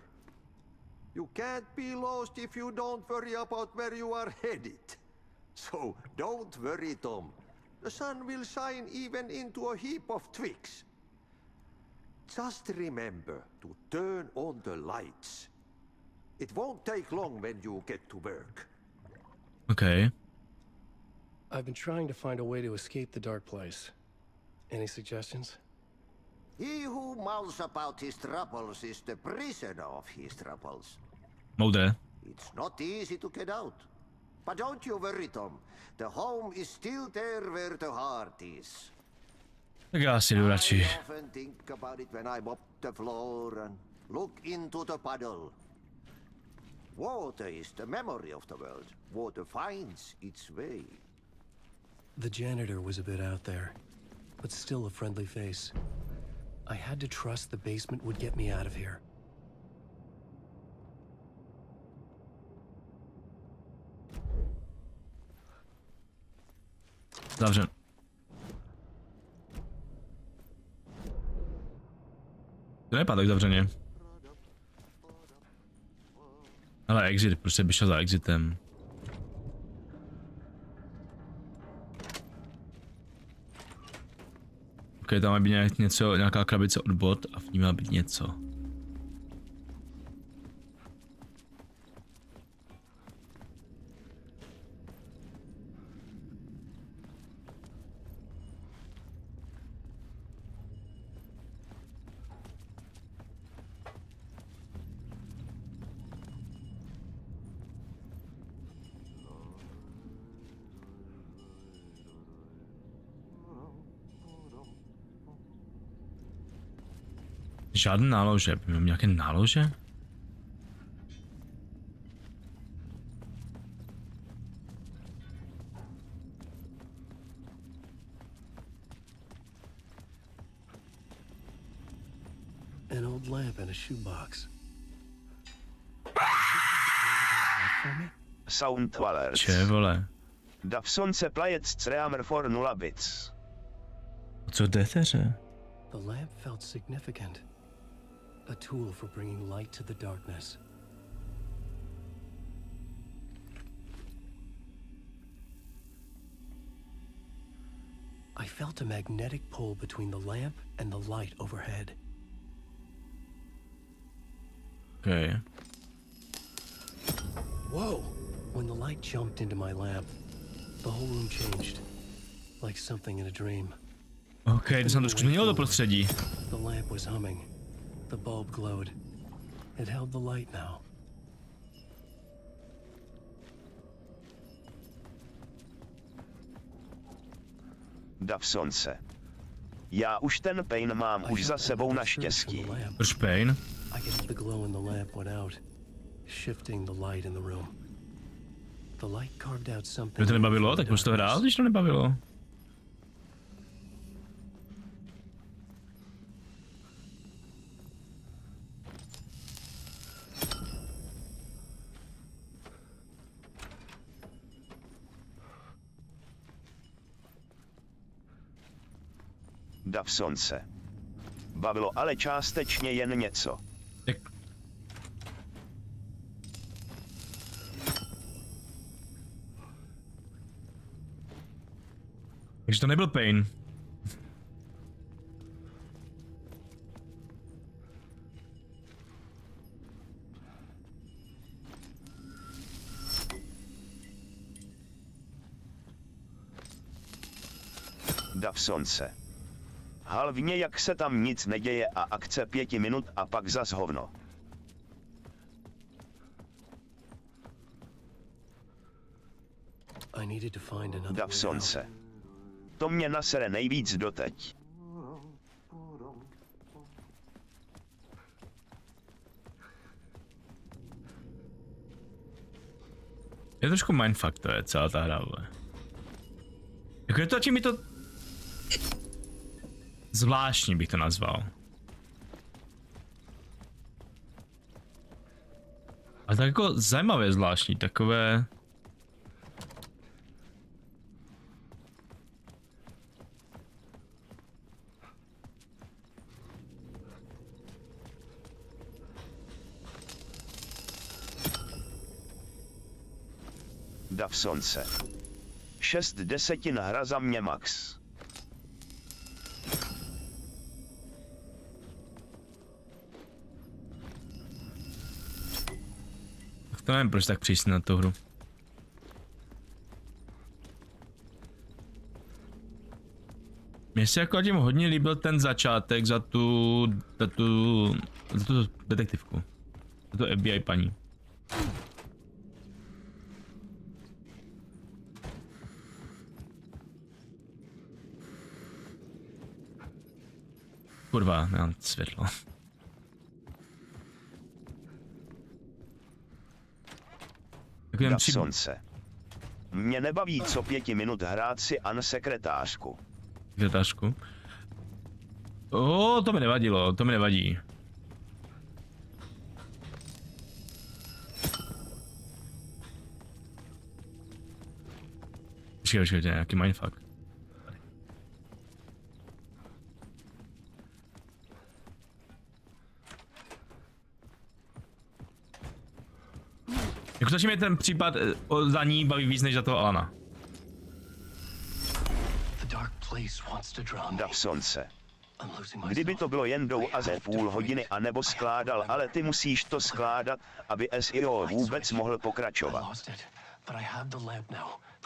You can't be lost if you don't worry about where you are headed. So don't worry, Tom. The sun will shine even into a heap of twigs. Just remember to turn on the lights. It won't take long when you get to work. Okay. I've been trying to find a way to escape the dark place. Any suggestions? He who mouths about his troubles is the prisoner of his troubles. Moudré. It's not easy to get out. But don't you worry, Tom. The home is still there where the heart is. Tak já si jdu radši. I often think about it when I mop the floor and look into the puddle. Water is the memory of the world. Water finds its way. The janitor was a bit out there, but still a friendly face. I had to trust the basement would get me out of here. Zavřen. To nepadá tak zavřeně. Ale exit, prostě by šel za exitem. Ok, tam má být něco, nějaká krabice od bot a v ní má být něco. Žádné nálože, mám nějaké nálože? An old lamp and a shoebox. Sound alerts. Če, vole? Davson se plajec creamer for 0 bits. Co deteře? The lamp felt significant. A tool for bringing light to the darkness. I felt a magnetic pull between the lamp and the light overhead. Okay. Whoa! When the light jumped into my lamp, the whole room changed. Like something in a dream. Okay, to jsem trošku změnil to prostředí. The lamp was humming. The bulb glowed. It held the light now. Davsonce. Já už ten pain mám už za sebou naštěstí. Proč pain? I guess the glow in the lamp went out, shifting the light in the room. The light carved out something. Kdyby to nebavilo, tak proč to hrál, když to nebavilo? Davsonce. Bavilo ale částečně jen něco. Tak. Takže to nebyl pain. Davsonce. Hlavně jak se tam nic neděje a akce 5 minut a pak zas hovno. Davsonce. To mě nasere nejvíc doteď. Je trošku mindfuck, to je celá ta hra, ale. Jako je to, čím mi to... Zvláštní bych to nazval. Ale tak jako zajímavé zvláštní, takové... Davsonce. 6/10 hra za mě max. Tak to nevím, proč tak přísně na tu hru. Mně se jako tím hodně líbil ten začátek za tu detektivku. Za tu FBI paní. Kurva, nemám světlo. Davsonce. Mě nebaví co 5 minut hrát si an sekretářku. Sekretářku? To mi nevadilo, to mi nevadí. Počkej, to je nějaký mindfuck. Jako začím mě ten případ za ní baví víc než za toho Alana. Davsonce. Kdyby to bylo jen jdou a ze půl hodiny anebo skládal, ale ty musíš to skládat, aby SEO vůbec mohl pokračovat.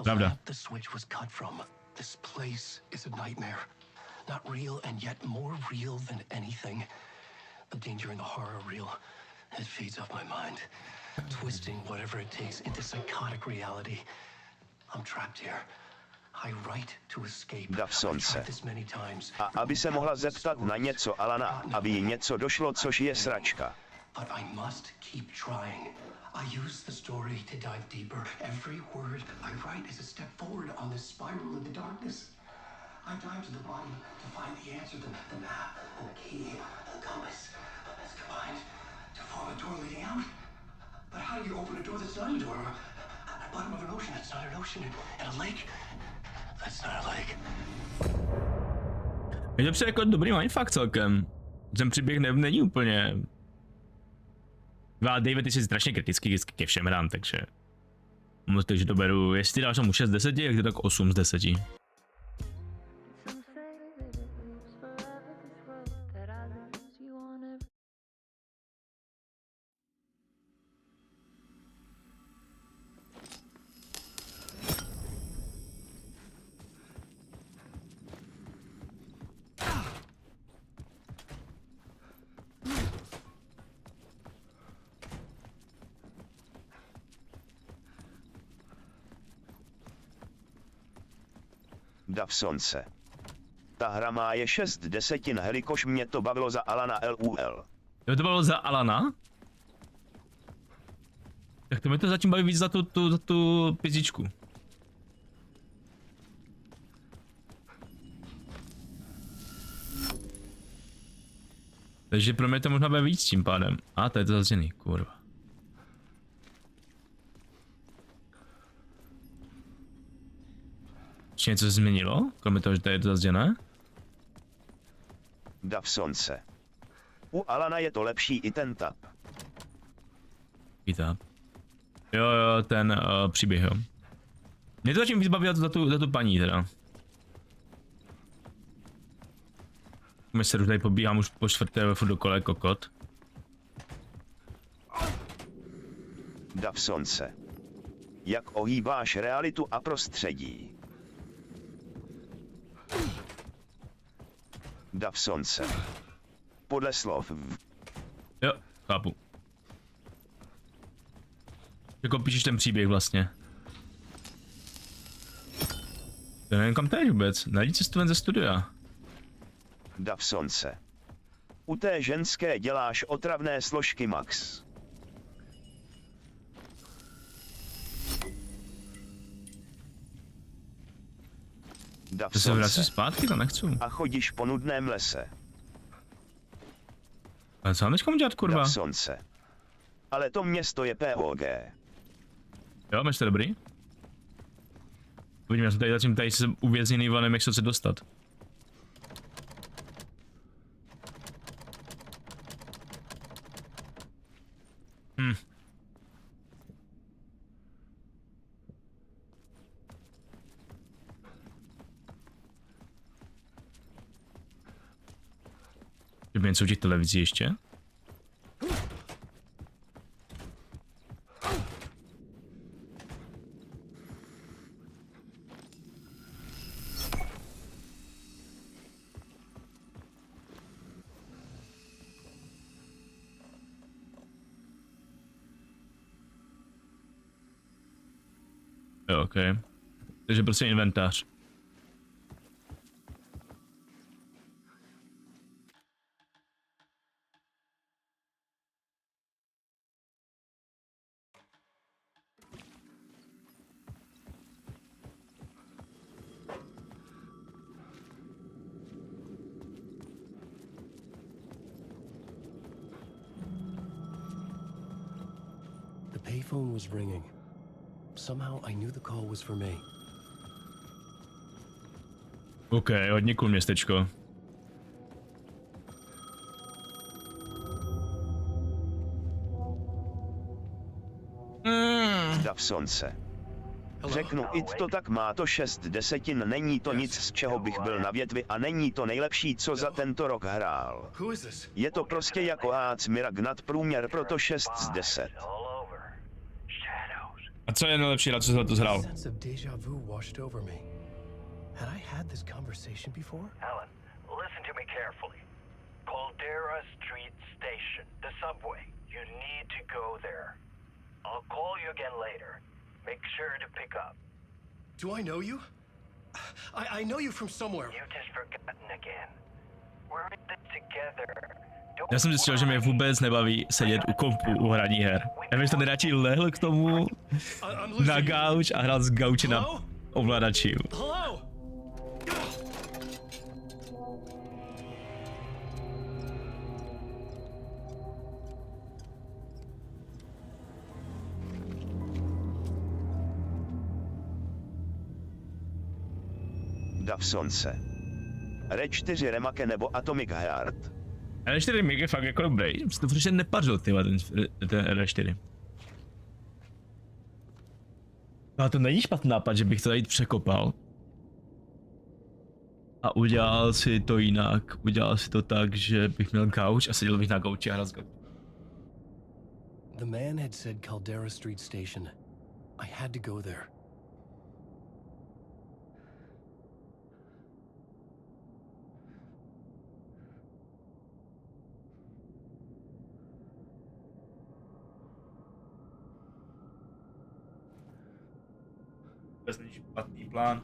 Pravda. Twisting whatever it takes into psychotic reality. I'm trapped here. I write to escape. Davsonce. A aby se mohla zeptat na něco Alana, aby jí něco došlo, což je sračka. But I must keep trying. I use the story to dive deeper. Every word I write is a step forward on this spiral in the darkness. I dive to the bottom to find the answer, the map, and the key, and the compass. It's combined to form a door leading out. But how do you open a door that's not a door? At the bottom of an ocean that's not an ocean, and a lake that's not a lake. Je to přijde jako dobrý mindfuck celkem. Ten příběh není úplně... David, ty jsi strašně kritický ke všem hrám, takže... Takže to beru, jestli dáš tomu 6 z 10, jak to tak 8 z 10. Davsonce. Ta hra má je 6/10, jelikož mě to bavilo za Alana LUL. Jo, to bylo za Alana? Tak to mi to zatím baví víc za tu pizzičku. Takže pro mě to možná bude víc tím pádem. A to je to zazděný, kurva. Ještě něco se změnilo? Kromě toho, že tady je to zazděné? Davsonce. U Alana je to lepší i ten tap. I tap. Jo, ten příběh, jo. Mě to začím víc bavit za tu paní teda. My se tady pobíhám už po čtvrté furt dokola kokot. Davsonce. Jak ohýbáš realitu a prostředí. Dav slunce. Podle slov. Jo, chápu. Jako píšeš ten příběh vlastně. Já nevím kam teď vůbec, najdi cestu ven ze studia. Dav slunce. U té ženské děláš otravné složky, Max. Dav To se vrací zpátky, to nechci. A chodíš po nudném lese. Ale co mám teďka dělat, kurva? Dav slunce. Ale to město je POG. Jo, máš to dobrý? Uvidím, já jsem tady zatím tady jsem uvězněný, ale nevím, jak se dostat. Kdyby něco u těch televizí ještě? Jo, ok. Takže prostě inventář. The payphone was ringing. Somehow I knew the call was for me. Ok, hodně cool městečko. Dav slunce. Řeknu, it to tak má to 6 desetin, není to nic, z čeho bych byl na větvi a není to nejlepší, co za tento rok hrál. Je to prostě jako hác Mirag nad průměr, proto 6 z 10. A co je nejlepší, na co jsi to zhrál? Sense of déjà vu washed over me. Had I had this conversation before? Alan, listen to me carefully. Caldera Street Station, the subway. You need to go there. I'll call you again later. Make sure to pick up. Do I know you? I know you from somewhere. You just forgotten again. We're in this together. Já jsem zjistil, že mě vůbec nebaví sedět u kompu u hraní her. Já bych to nejradši lehl k tomu na gauč a hrát z gauče na ovladači. Dav slunce. R4 Remake nebo Atomic Heart. R4 Remake je fakt jako dobrý, jsem to prostě nepařil, tyhle, ten R4. A to není špatný nápad, že bych to tady překopal. A udělal si to jinak, udělal si to tak, že bych měl gauč a seděl bych na gauči a hrál z gauče. The man had said Caldera Street Station. I had to go there. Vůbec není špatný plán.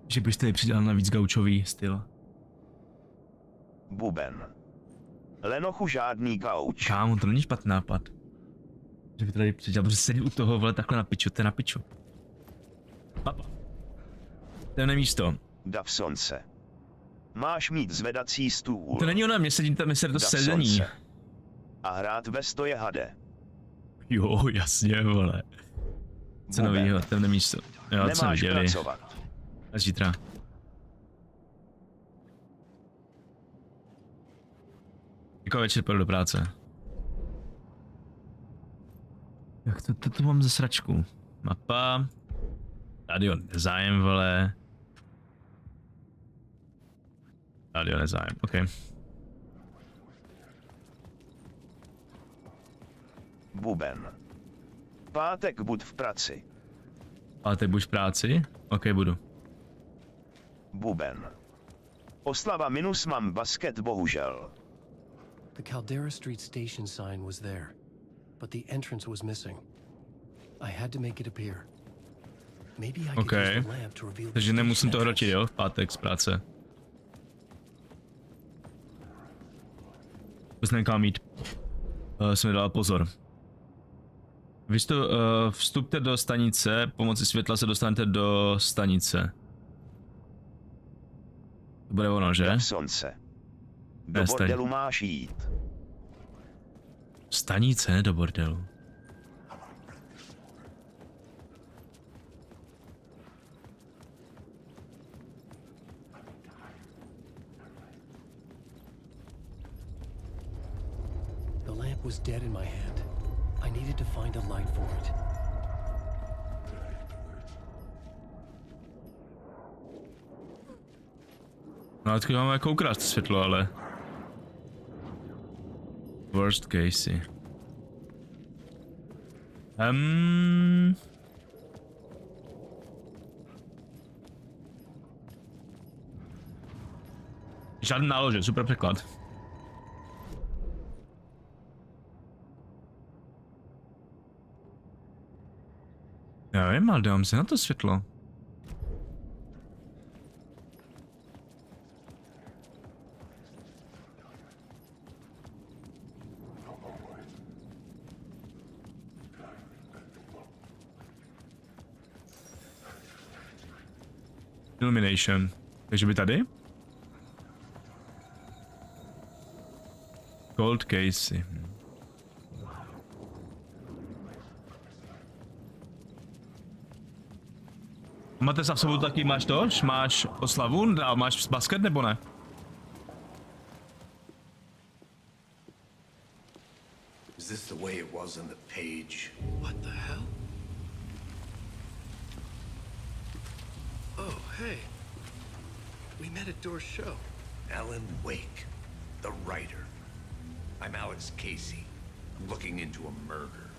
Že byste ji přidal na víc gaučový styl. Buben. Lenochu žádný gauč. Kámo, to není špatný nápad. Že by tady přidal, protože sedí u toho, vole, takhle na piču, to je na piču. Papa. Temné místo. Dav slunce. Máš mít zvedací stůl. To není ono, mě sedí tam, to sezení. A hrát ve stoje hade. Jo, jasně, vole. Co novýho, temné místo. Jo, co viděli. Až zítra. Jako večer půjdu do práce. Jak to mám ze sračku? Mapa. Radio nezájem, vole. Radio nezájem, ok. Buben. Pátek buď v práci. Pátek buď v práci? Ok, budu. Buben. Oslava minus mám basket bohužel. The Caldera Street station sign was there, but the entrance was missing. I had to make it appear. Maybe I could use the lamp to reveal the Takže nemusím station to hrotit, entrance. jo, v pátek z práce. Vůbec nevím, mít. Jsem mi dal pozor. Vstupte do stanice, pomocí světla se dostanete do stanice. To bude ono, že? Slunce. Do bordelu máš jít. Stanice, ne do bordelu. The lamp was dead in my hand. I needed to find a light for it. No, teď máme jako ukrást světlo, ale... Worst case. Žádný nálože, super překlad. Já vím, ale dám si na to světlo. Illumination. Takže by tady? Cold case. Máte za sebou taky, máš to? Máš oslavu? Máš basket nebo ne? Is this the way it was on the page? What the hell? Oh, hey. We met at Door's show. Alan Wake, the writer. I'm Alex Casey. I'm looking into a murder.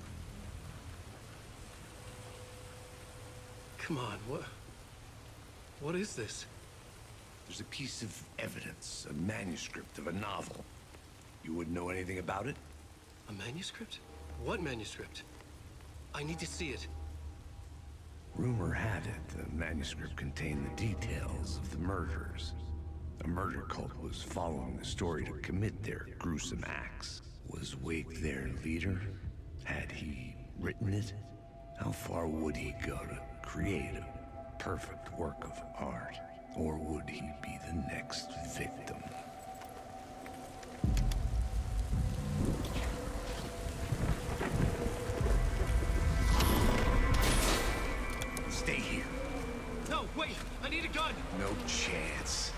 Come on, what is this? There's a piece of evidence, a manuscript of a novel. You wouldn't know anything about it? A manuscript? What manuscript? I need to see it. Rumor had it the manuscript contained the details of the murders. A murder cult was following the story to commit their gruesome acts. Was Wake their leader? Had he written it? How far would he go to create a perfect work of art? Or would he be the next victim? Stay here. No, wait! I need a gun! No chance.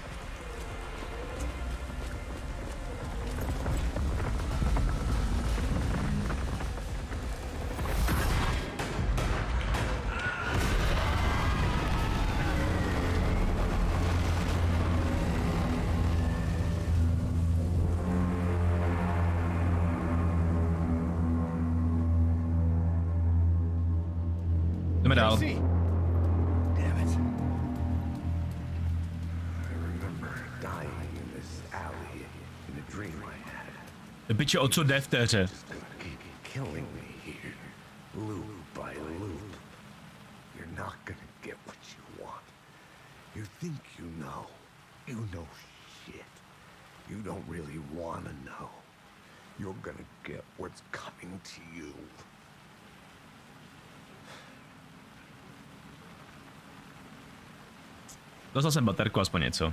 Jdeme dál. Damn it. I remember dying in this alley in a dream I had. Piče, o co jde v té hře? Just gonna keep killing me here, loop by loop. You're not gonna get what you want. You think you know. You know shit. You don't really wanna know. You're gonna get what's coming to you. Dostal jsem baterku, aspoň něco.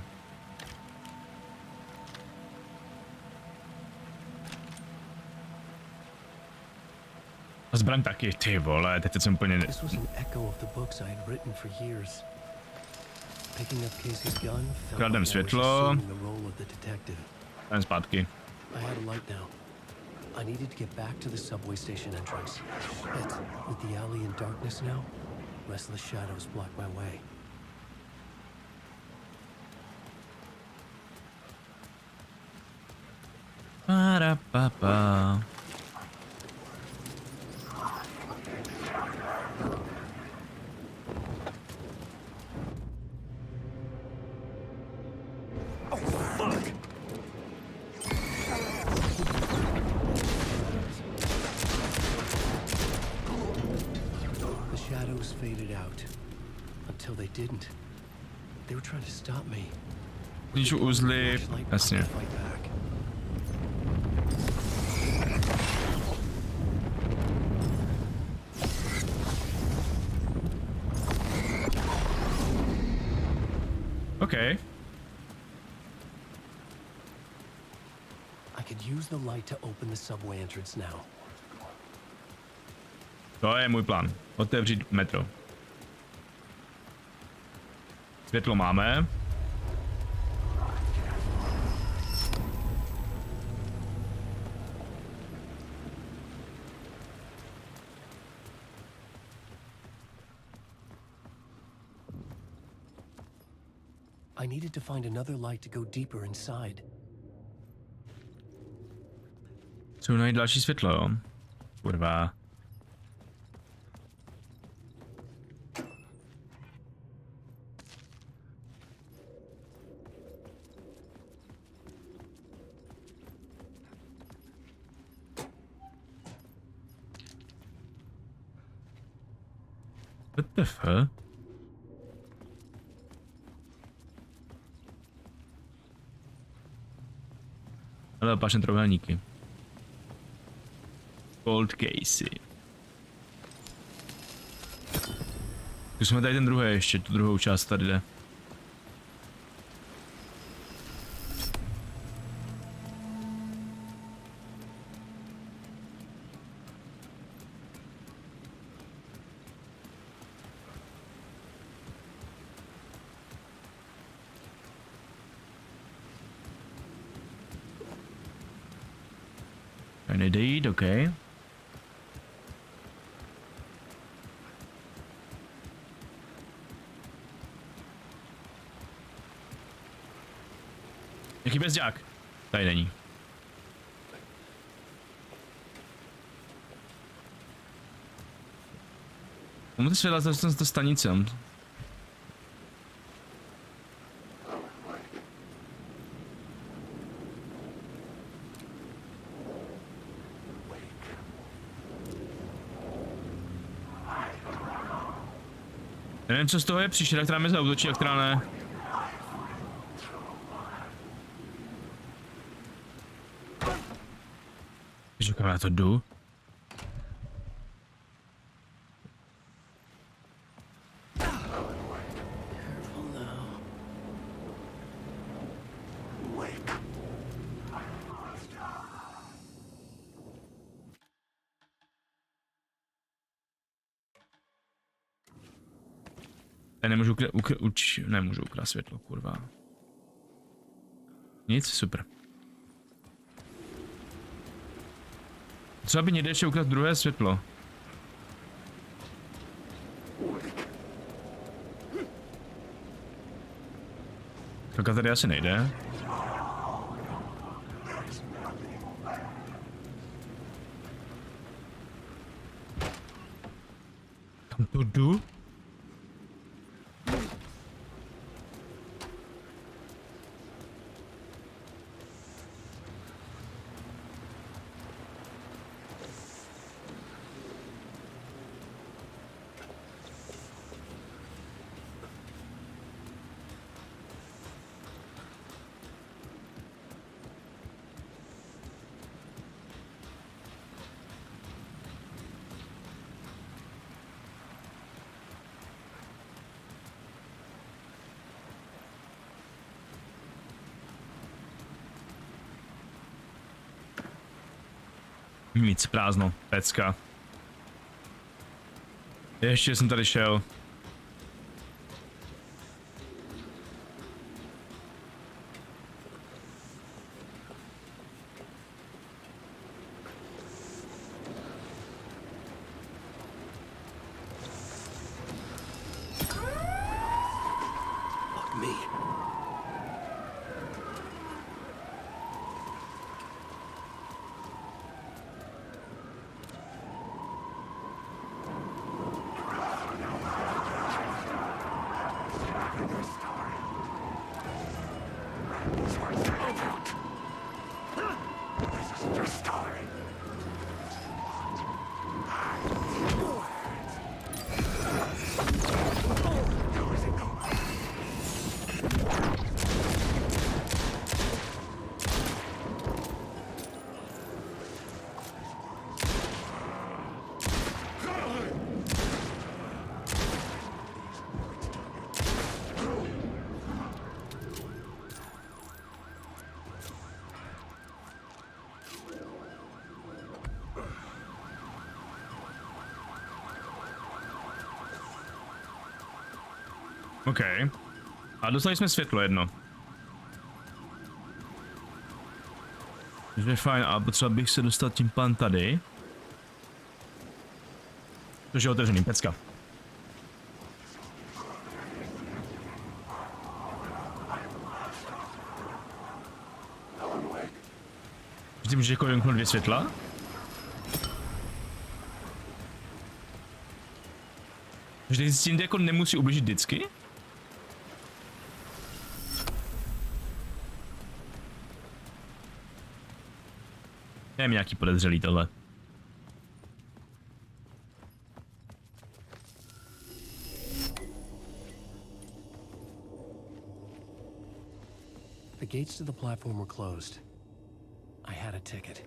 A zbraň taky, ty vole, teď jsem úplně... This was an echo of the books I had written for years. Picking up Casey's gun, felt Kradem like I was světlo. assuming the role of the detective. Jdem zpátky. I had a light now. I needed to get back to the subway station entrance. Shit. With the alley in darkness now, restless shadows block my way. Ba-da-ba-ba. Oh, The shadows faded out. Until they didn't. They were trying to stop me. Když uzly, jasně. Fight back. Okay. I could use the light to open the subway entrance now. To je můj plán. Otevřít metro. Světlo máme. I needed to find another light to go deeper inside. Jsou najít další světlo, jo? Kurva. What the fuck? Ale opačně trojuhelníky. Cold casey. Zkusíme tady ten druhý ještě, tu druhou část tady jde. Nejde jít, OK. Jaký bezďák? Tady není. Mám ty světla z stanice. Já nevím, co z toho je příšera, která mě zautočí a která ne. Víš, kam já to jdu? Já nemůžu nemůžu ukrást světlo, kurva. Nic, super. Třeba by někde ještě ukrást druhé světlo. Tak tady asi nejde. Kam to jdu? Nic, prázdno, pecka. Ještě jsem tady šel. Fuck me. OK. A dostali jsme světlo jedno. To je fajn, ale potřeba bych se dostat tím pán tady. Což je otevřený, pecka. Vždy můžeš jako vymknout 2 světla? Vždy s tím jako nemusí ublížit vždycky? Je mi nějaký podezřelý tohle. The gates to the platform were closed. I had a ticket.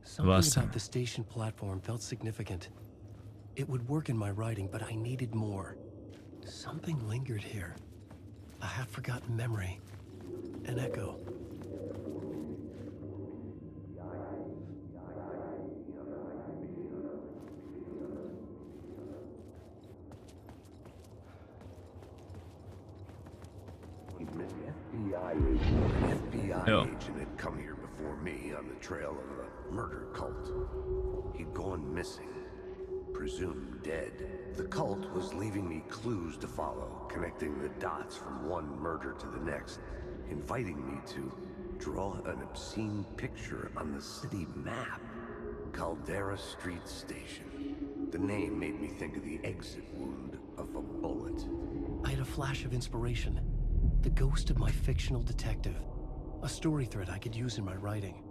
Something about the station platform felt significant. It would work in my writing, but I needed more. Something lingered here. A half-forgotten memory. An echo. FBI agent had come here before me on the trail of a murder cult. He'd gone missing, presumed dead. The cult was leaving me clues to follow, connecting the dots from one murder to the next, inviting me to draw an obscene picture on the city map. Caldera Street Station. The name made me think of the exit wound of a bullet. I had a flash of inspiration. The ghost of my fictional detective. A story thread I could use in my writing.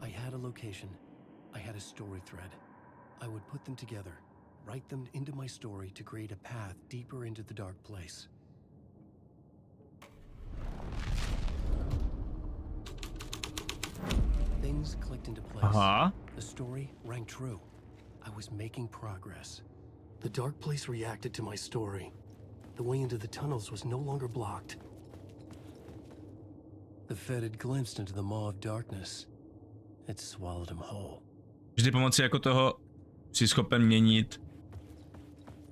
I had a location. I had a story thread. I would put them together, write them into my story to create a path deeper into the dark place. Things clicked into place. The story rang true. I was making progress. The dark place reacted to my story. The way into the tunnels was no longer blocked. The Fed had glimpsed into the maw of darkness. It swallowed him whole. Vždy pomocí jako toho jsi schopen měnit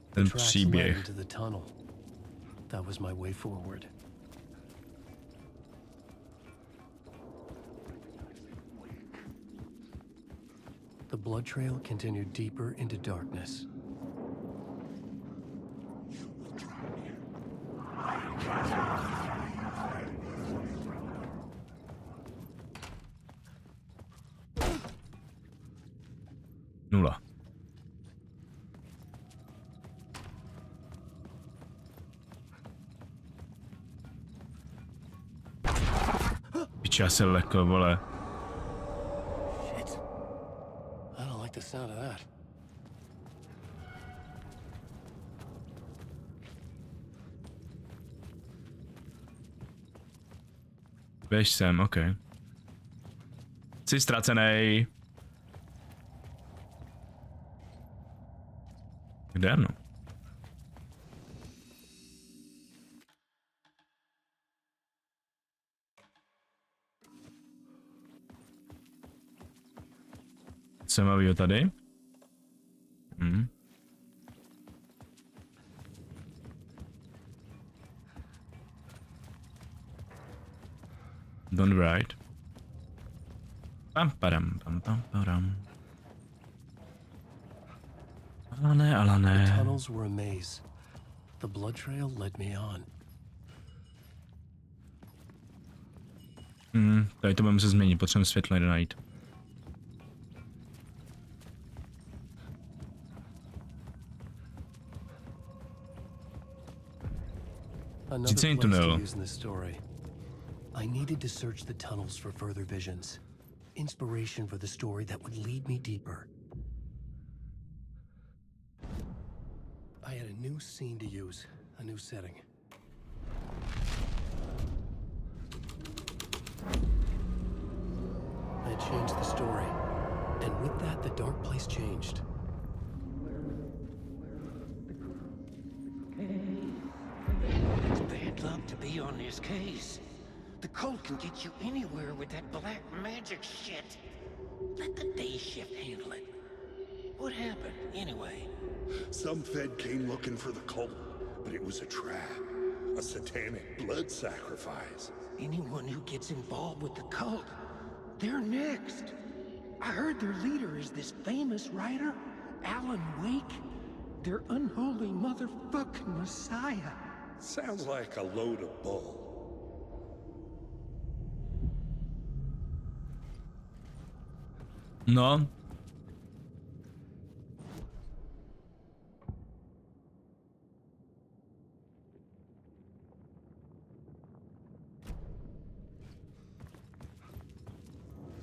ten příběh. Into the tunnel. That was my way forward. The blood trail continued deeper into darkness. Nula. Piče, já se lekl, vole. Shit. I don't like the sound of that. Běž sem, ok. Jsi ztracenej. Kde no? Co mám tady? Don't write. Pam padam pam pam padam. Ale ne. The tunnels were a maze. The blood trail led me on. Tady to budeme se změnit, potřebujeme světlo někde najít. Another place to use in this story. I needed to search the tunnels for further visions. Inspiration for the story that would lead me deeper. I had a new scene to use, a new setting. I had changed the story, and with that, the dark place changed. It's bad luck to be on this case. The cult can get you anywhere with that black magic shit. Let the day shift handle it. What happened, anyway? Some Fed came looking for the cult, but it was a trap. A satanic blood sacrifice. Anyone who gets involved with the cult, they're next. I heard their leader is this famous writer, Alan Wake. Their unholy motherfucking messiah. Sounds like a load of bull. No.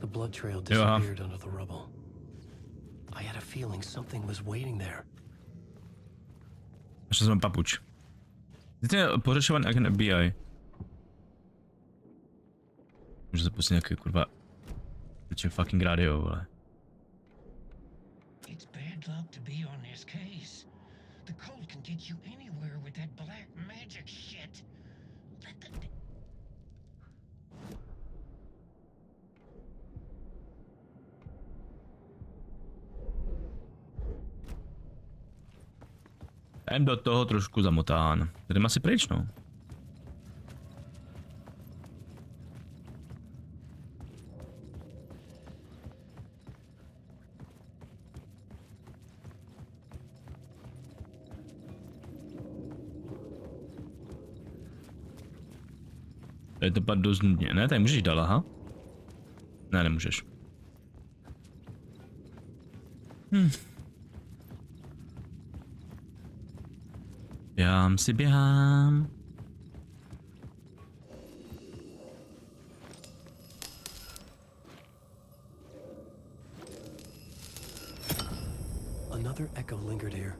The blood trail disappeared under the rubble. I had a feeling something was waiting there. Ještě jsem papuč. Ty je pořešovaný agent FBI. Můžu zapustit nějaký kurva... Teď fucking radio, vole. It's bad luck to be on this case. The cult can get you anywhere with that black magic shit. Let the... Jsem do toho trošku zamotán. Jdeme asi pryč, no. Tady to padlo dost nudně. Ne, tady můžeš dál, aha. Ne, nemůžeš. Běhám si běhám. Another echo lingered here,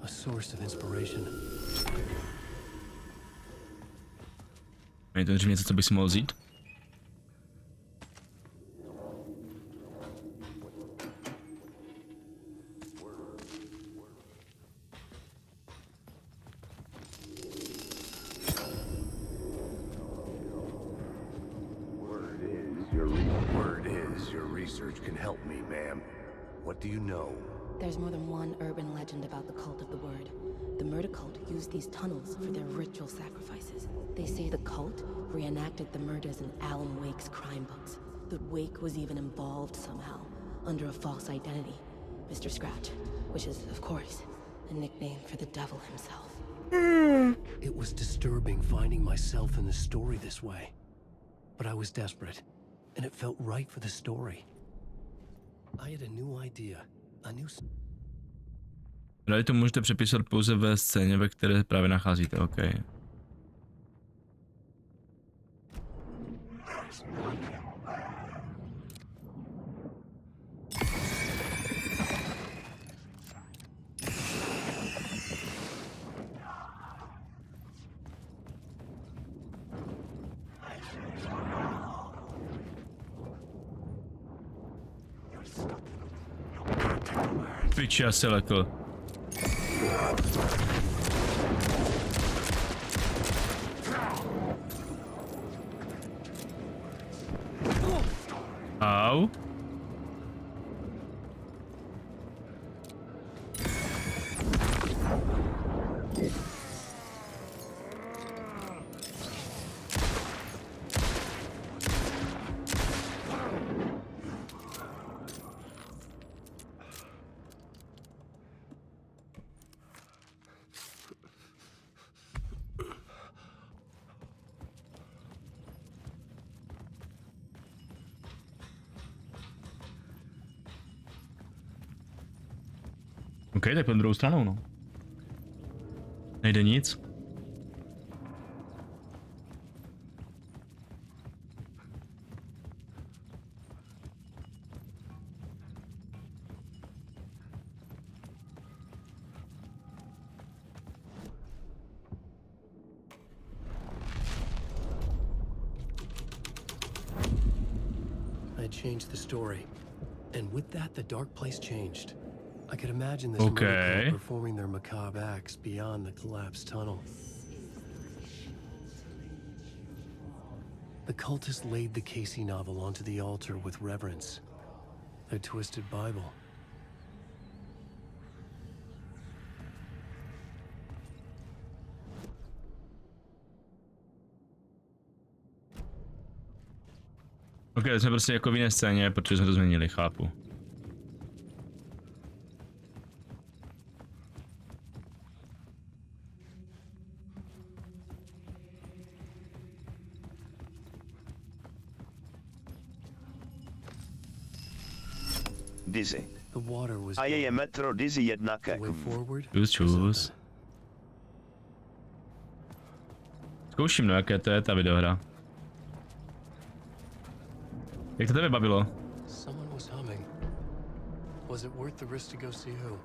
a source of inspiration. Je to něco, co bych si mohl vzít? Word is your research can help me, ma'am. What do you know? There's more than one urban legend about the cult of the Word. The murder cult used these tunnels for their ritual sacrifices. They say the cult reenacted the murders in Alan Wake's crime books. That Wake was even involved somehow, under a false identity, Mr. Scratch, which is, of course, a nickname for the devil himself. It was disturbing finding myself in the story this way. But I was desperate, and it felt right for the story. I had a new idea, a new... Realitu můžete přepisovat pouze ve scéně, ve které právě nacházíte, OK. Piči, já se lekl. Au. OK, tak půjdeme druhou stranou, no. Nejde nic. I changed the story. And with that, the dark place changed. I could imagine this murder cult performing their macabre acts beyond the collapsed tunnel. The cultists laid the Casey novel onto the altar with reverence. Their twisted Bible. OK, jsme prostě jako v jiné scéně, protože jsme to změnili, chápu. Dizzy. A je metro Dizzy 1 ke. Čus. Zkouším, no, jaké to je ta videohra. Jak to tebe bavilo? Someone was humming. Was it worth the risk to go see who?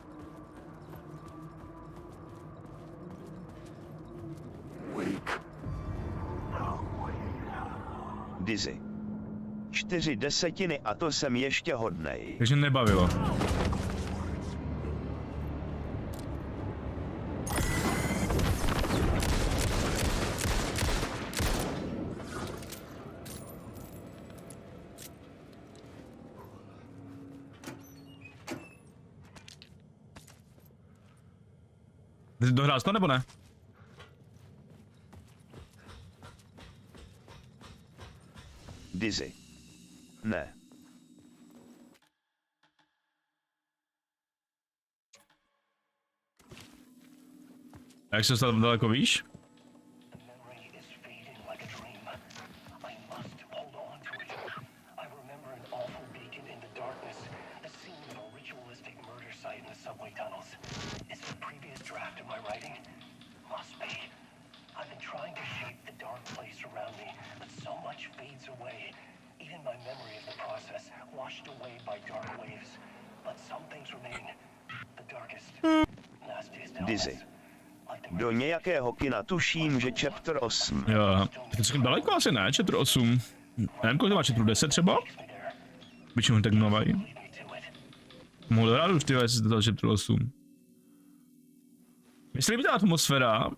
Dizzy. 4 desetiny a to jsem ještě hodnej. Takže nebavilo. Dohrál jsi to nebo ne? Dizzy. Ne. A jak se dostal daleko výš? Dizzy. Do nějakého kina tuším, že chapter 8. Jo, to je daleko asi ne, chapter 8. Nevím, kolik to má, chapter 10 třeba? Většinou tak mluvají. Mohl rád už tyhle, jestli se to dal chapter 8. Myslím, že ta atmosféra,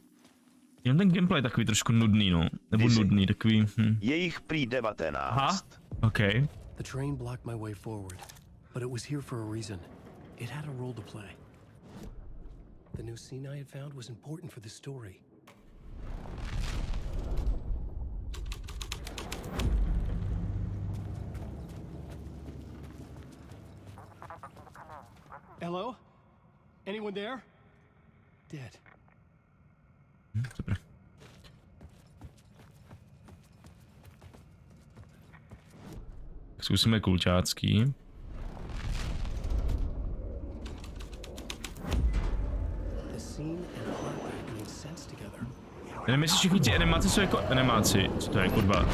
jenom ten gameplay je takový trošku nudný, no. Nebo Dizzy. nudný, takový, Je jich prý 19. Aha, OK. The train blocked my way forward, but it was here for a reason. It had a role to play. The new scene I had found was important for the story. Hello? Anyone there? Dead. Super. Zkusíme kulčácký. Nevím, jestli všichni ty animáci jsou jako animáci. Co to je, kurva?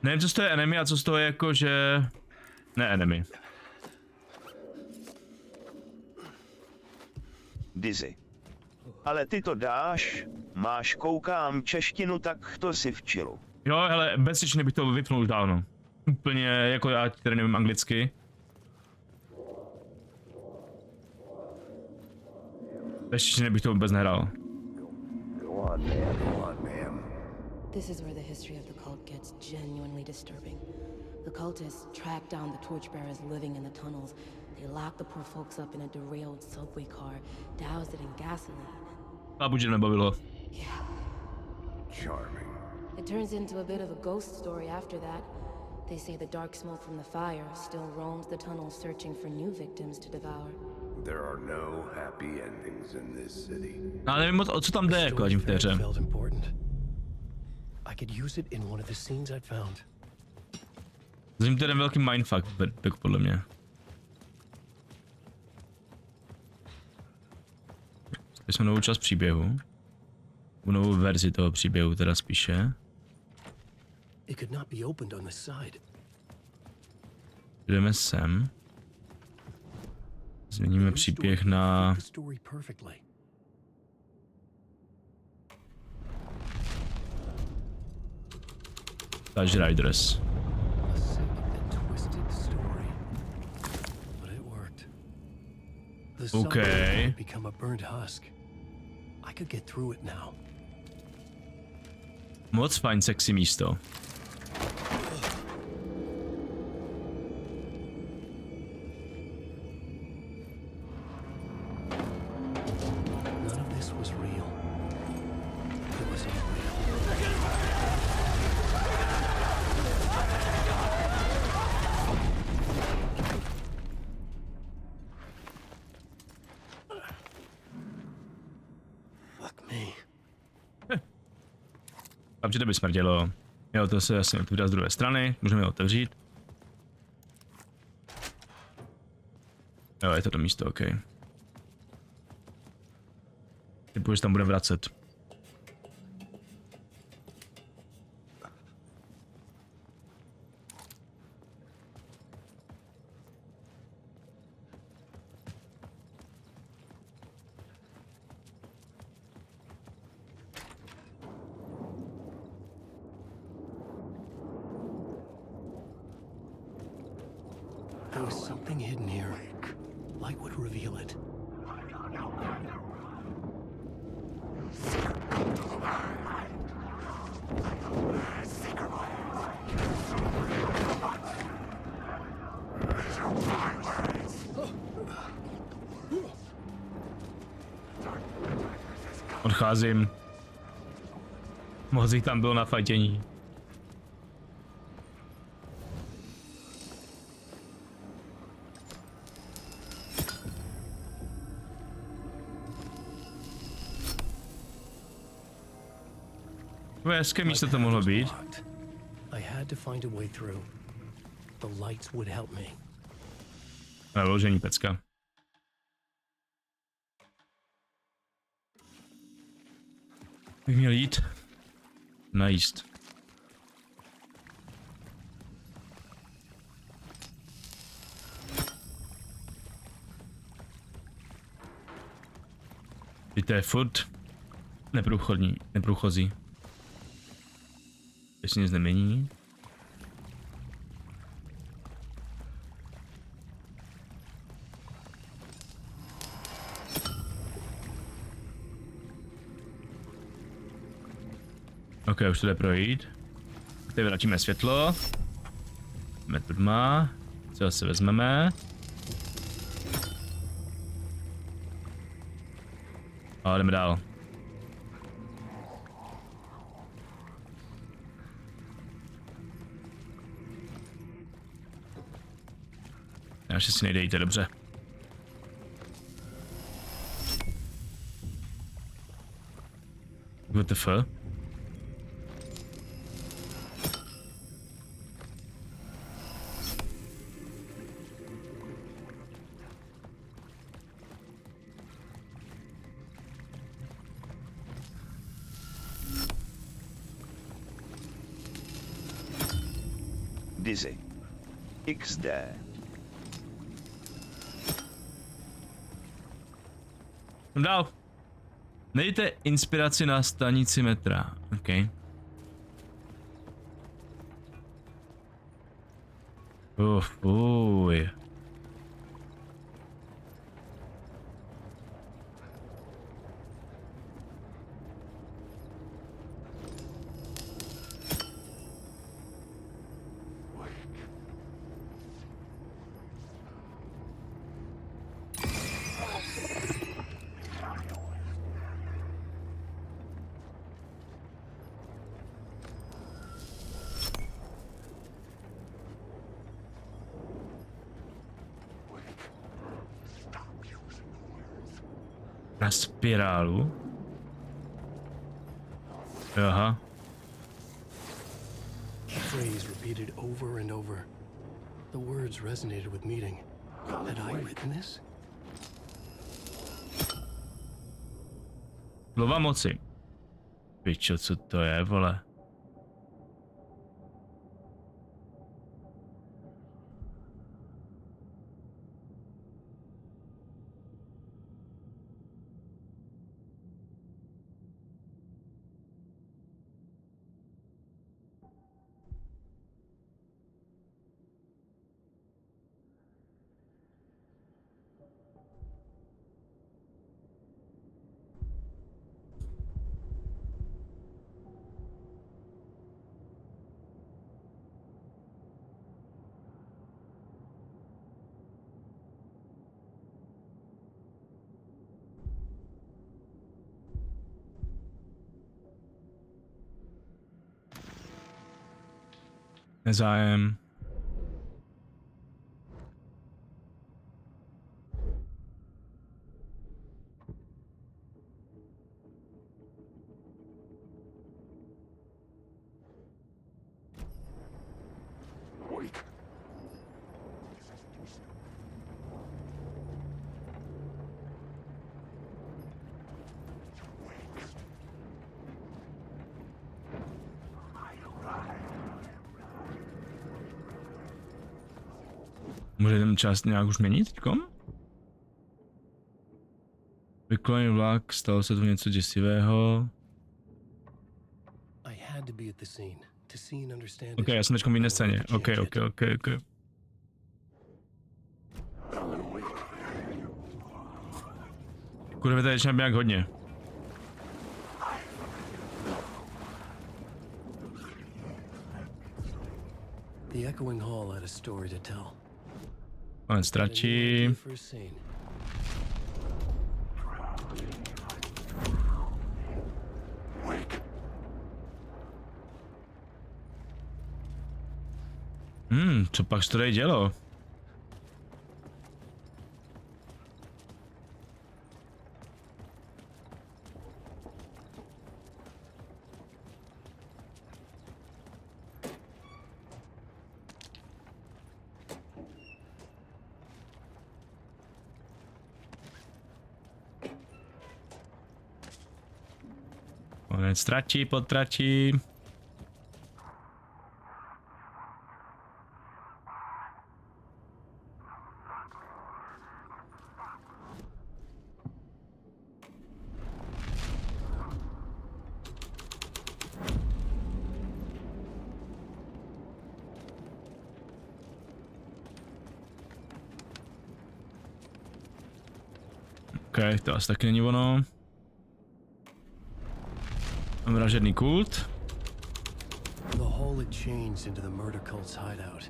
Nevím, co z toho je enemy a co z toho je jako, že... Ne enemy. Dizzy. Ale ty to dáš, máš koukám češtinu, tak to si v čilu. Jo, hele, bez češtiny bych to vypnul už dávno. Úplně jako já, který nevím anglicky. Bez češtiny bych to vůbec nehrál. This is where the history of the cult gets genuinely disturbing. The cultists tracked down the torchbearers living in the tunnels. They locked the poor folks up in a derailed subway car, doused it in gasoline. Babu, že nebavilo. Yeah. Charming. It turns into a bit of a ghost story after that. They say the dark smoke from the fire still roams the tunnels searching for new victims to devour. There are no happy endings in this city. Já nevím moc, o co tam jde, jako v té hře. I could use it in one of the scenes I found. Zatím to je jeden velký mindfuck, podle mě. Tady jsme novou část příběhu. Novou verzi toho příběhu teda spíše. Jdeme sem. Změníme příběh na... Touch Riders. Okay. Moc fajn sexy místo. Že to by smrdělo. Jo, to se jasně otevírá z druhé strany, můžeme ho otevřít. Jo, je to místo, ok. Typu, že tam bude vracet. There was something hidden here. Light would reveal it. Odcházím. Moc jich tam bylo na fajtění. Hezké místo to mohlo být. Vložení pecka. Bych měl jít. Najíst. To je furt neprůchozí. Teď se nic nemění. Ok, už to jde projít. Teď vrátíme světlo. Jdeme tu dma. Co zase vezmeme? A jdeme dál. Ještě si nejdejte, dobře. WTF? Dizzy. XD. Dál. Najdete inspiraci na stanici metra. OK. Uj. Na spirálu? Aha. The phrase repeated over and over. The words resonated with meaning. Had I written this? Slova moci. Pičo, co to je, vole? Nezájem. Může ten čas nějak už měnit teďkom? Vykloněný vlak, stalo se tu něco děsivého. Ok, já jsem teďkom v jiné scéně. Ok. Kurva, tady začíná být nějak hodně. The echoing hall had a story to tell. Konec tračí. Co pak se tady dělo? Konec tratí, potratí. Ok, to asi taky není ono. Vražedný kult. The hall had changed into the murder cult's hideout.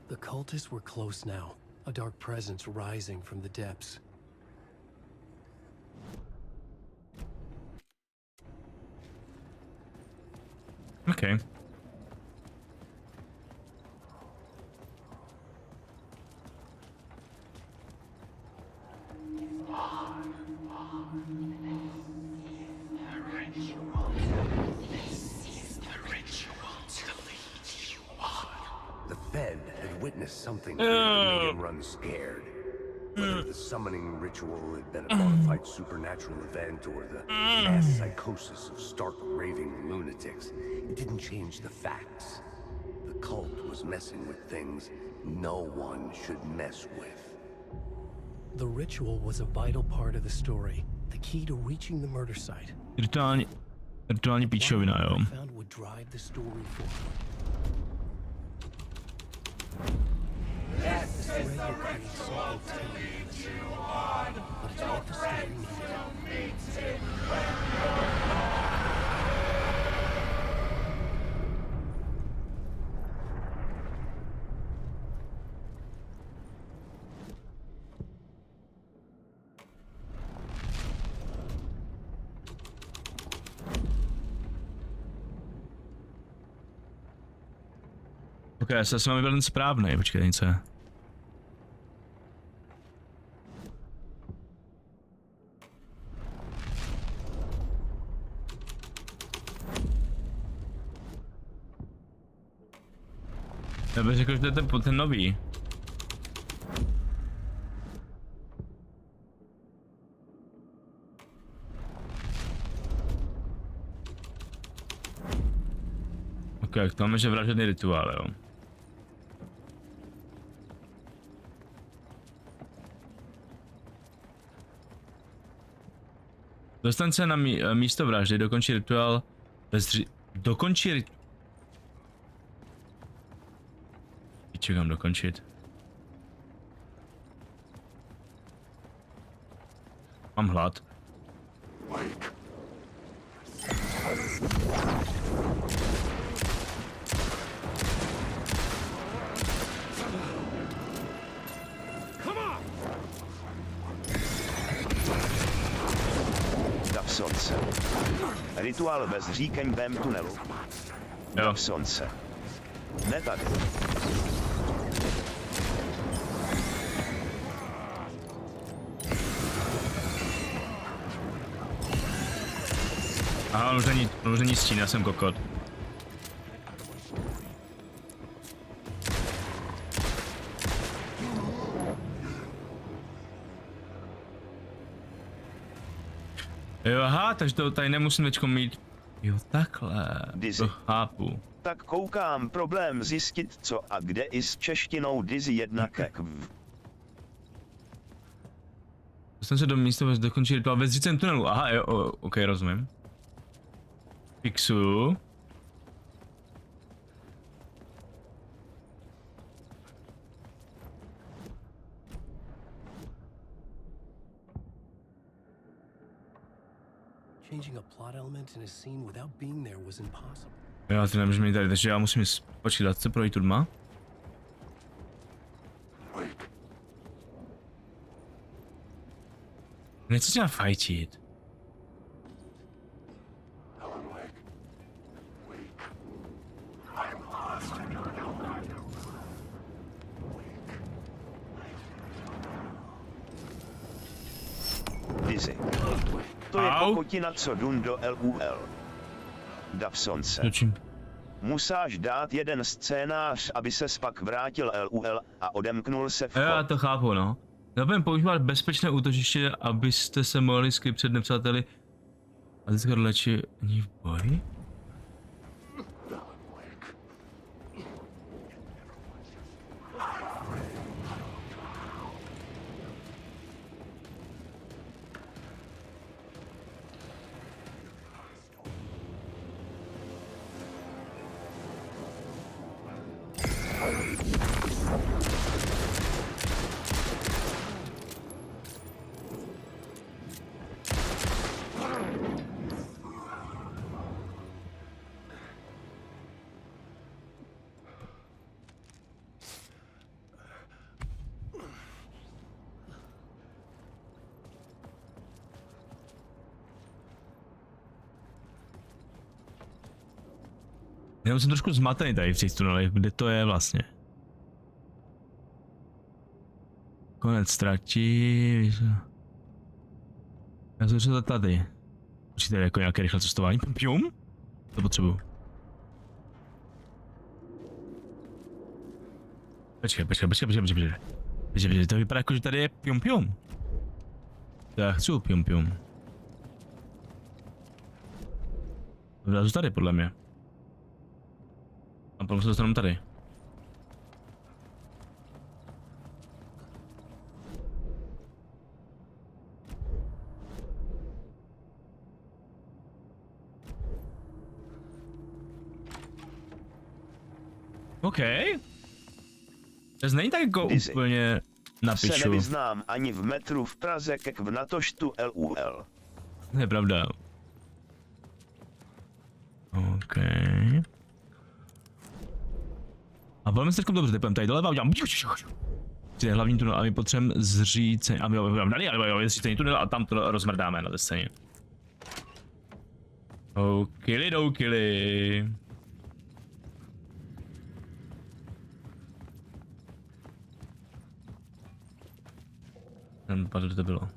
The cultists were close now, a dark presence rising from the depths. Okay. Something that made him run scared. Whether the summoning ritual had been a bona fide supernatural event or the mass psychosis of stark raving lunatics, it didn't change the facts. The cult was messing with things no one should mess with. The ritual was a vital part of the story, the key to reaching the murder site. Rituální píčovina, jo. Would drive the story forward. Ok, Já se s vámi byl ten správný, počkej, něco. Já bych řekl, že to je ten nový. Ok, k tomu že vražedný rituál, jo. Dostan se na místo vraždy, dokončí rituál dokončí rituál. Čekám dokončit. Mám hlad. Dav slunce. Rituál ve zříkaňovém tunelu. Dav slunce. Ne tady. Aha, už není stín, já jsem kokot. Jo, aha, takže to tady nemusím teďko mít. Jo, takhle. Dizzy. To chápu. Tak koukám, problém zjistit co a kde i s češtinou Dizzy jedna kek. Dostanu se do místa, dokončí rituál ve zříceném tunelu. Aha, jo, ok, rozumím. Fixu. Changing a plot element in a scene without being there was impossible. Já to nemůžu mít tady, takže já musím počítat, co projít tudma. Nechci s ním fajtit. Dizzy. To je pokotina, co Dundo LUL. Dav slunce. Musáš dát jeden scénář, aby ses pak vrátil LUL a odemknul se v Já to chápu, no. Zapomněm používat bezpečné útočiště, abyste se mohli skrýt před nepřáteli a získat léčení v boji? Já jsem trošku zmatený tady v těch tunelech, kde to je vlastně. Konec tratí. Já jsem šel tady. Určitě jako nějaké rychlé cestování. Pum? To potřebuju. Počkej, to vypadá jako, že tady je pum. To já chci pum. Vlezu tady podle mě. A potom se dostanu tady. OK. To není tak jako Dizzy. úplně na piču. Se nevyznám ani v metru v Praze, kek v natožtu LUL. To je pravda. OK. A velmi se dobře, teď tady doleva udělám. To je hlavní tunel a my potřebujeme zřícení. A my udělám zřícení tunel a tam to rozmrdáme na té scéně. Okili. Ten padl, to bylo.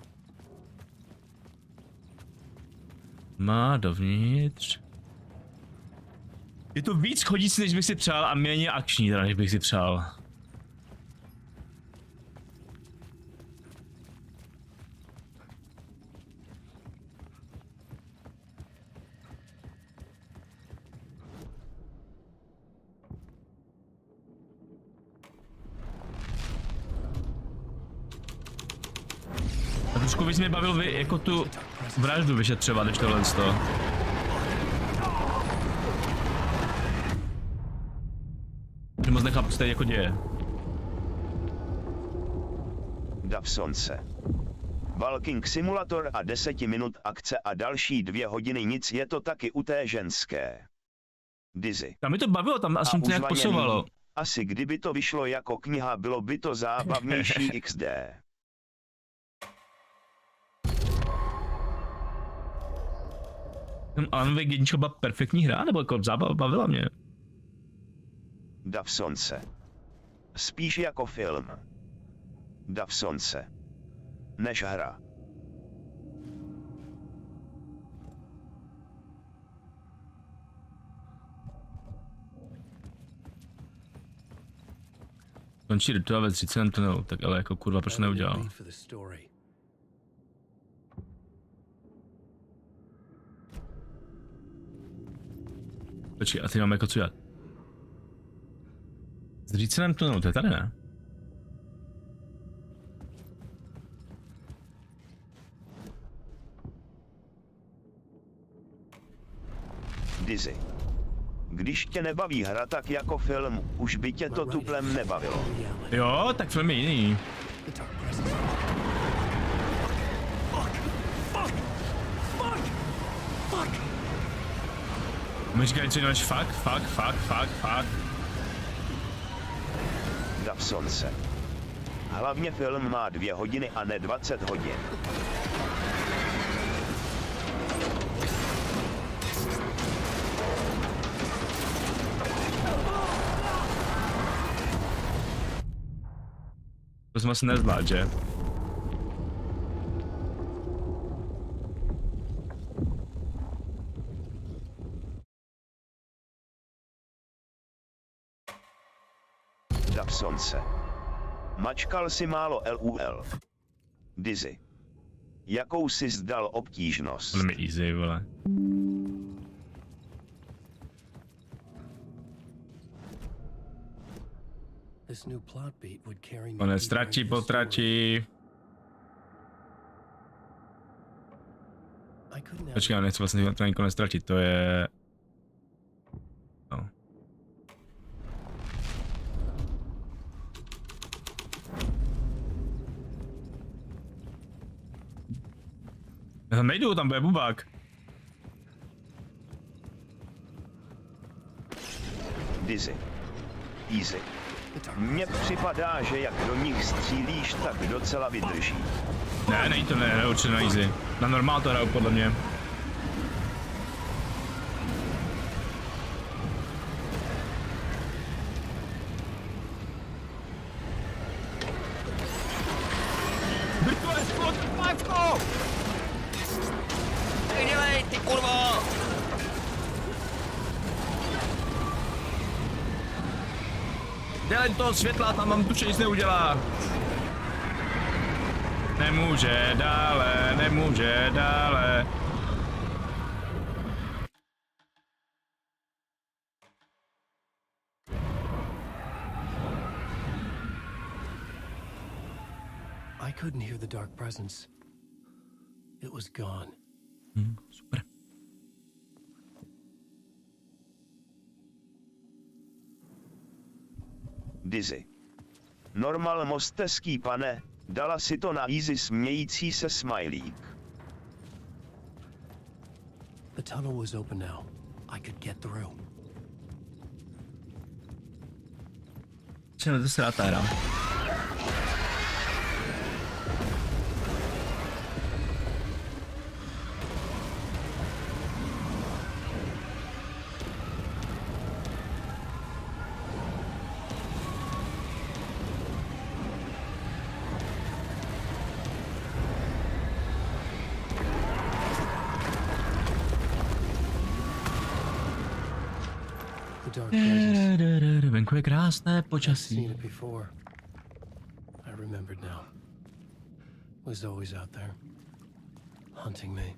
Má dovnitř. Je to víc chodící, než bych si přál a méně akční, teda, než bych si přál. A trošku víc mě bavil jako tu vraždu vyšetřovat, než tohle z toho. Že moc nechápu, co tady jako děje. Davsonce. Walking Simulator a 10 minut akce a další 2 hodiny nic, je to taky u té ženské. Dizzy. Tam mi to bavilo, tam asi to nějak posouvalo. Asi kdyby to vyšlo jako kniha, bylo by to zábavnější XD. Alan Wake 1 byla perfektní hra, nebo jako bavila mě? Davsonce. Spíš jako film. Davsonce. Než hra. Končí rituál ve 30. tunelu, tak ale jako kurva, proč to neudělal? Počkej, a teď máme jako co dělat? Zříceném tunelu, to je tady, ne? Dizzy. Když tě nebaví hra tak jako film, už by tě to tuplem nebavilo. Jo, tak film je jiný. My říkají, že než fuck. Davsonce. Hlavně film má 2 hodiny a ne 20 hodin. To jsem asi nezvládl, že? Davsonce. Mačkal si málo LUL. Dizzy. Jakou si zdal obtížnost? To mi easy, vole. Konec trati po trati. Počkej, nechci vlastně to ani konec tratit, to je... No. Já tam nejdu, tam bude bubák. Dizzy. Easy. Mně připadá, že jak do nich střílíš, tak docela vydrží. Ne, nej to ne, určitě na easy. Na normál to hraju podle mě. Nedělej, ty kurvo! Dělej toho světla, tam mám tu nic neudělá. Nemůže dále, nemůže dále. I couldn't hear the dark presence. It was gone. Super. Dizzy. Normal mosteský pane, dala si to na easy smějící se smajlík. The tunnel was open now. I could get through. Čemu to se dá ta hra? dark presence. Venku je krásné I've počasí. seen it before. I remembered now. Was always out there, hunting me.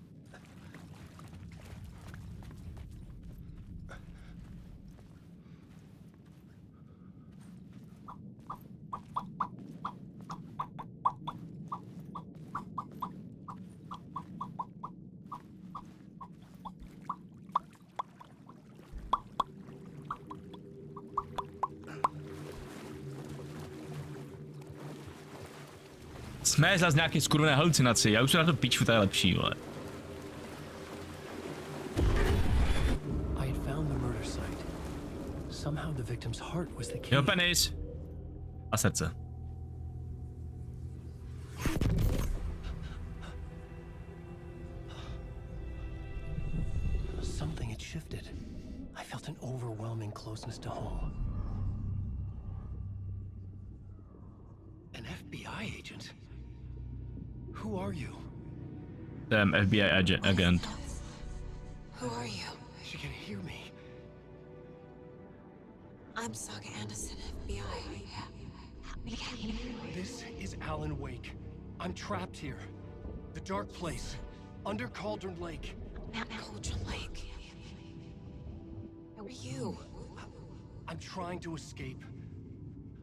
Jsme zase nějaké skurvené halucinaci, já už se na to piču, to je lepší, vole. I had found the murder site. Somehow the victim's heart was the key. Jo, penis. A srdce. Something had shifted. I felt an overwhelming closeness to home. An FBI agent? Who are you? Jsem FBI agent. Who are you? She can hear me. I'm Saga Anderson, FBI. This is Alan Wake. I'm trapped here. The dark place. Under Cauldron Lake. Cauldron Lake. Who are you? I'm trying to escape.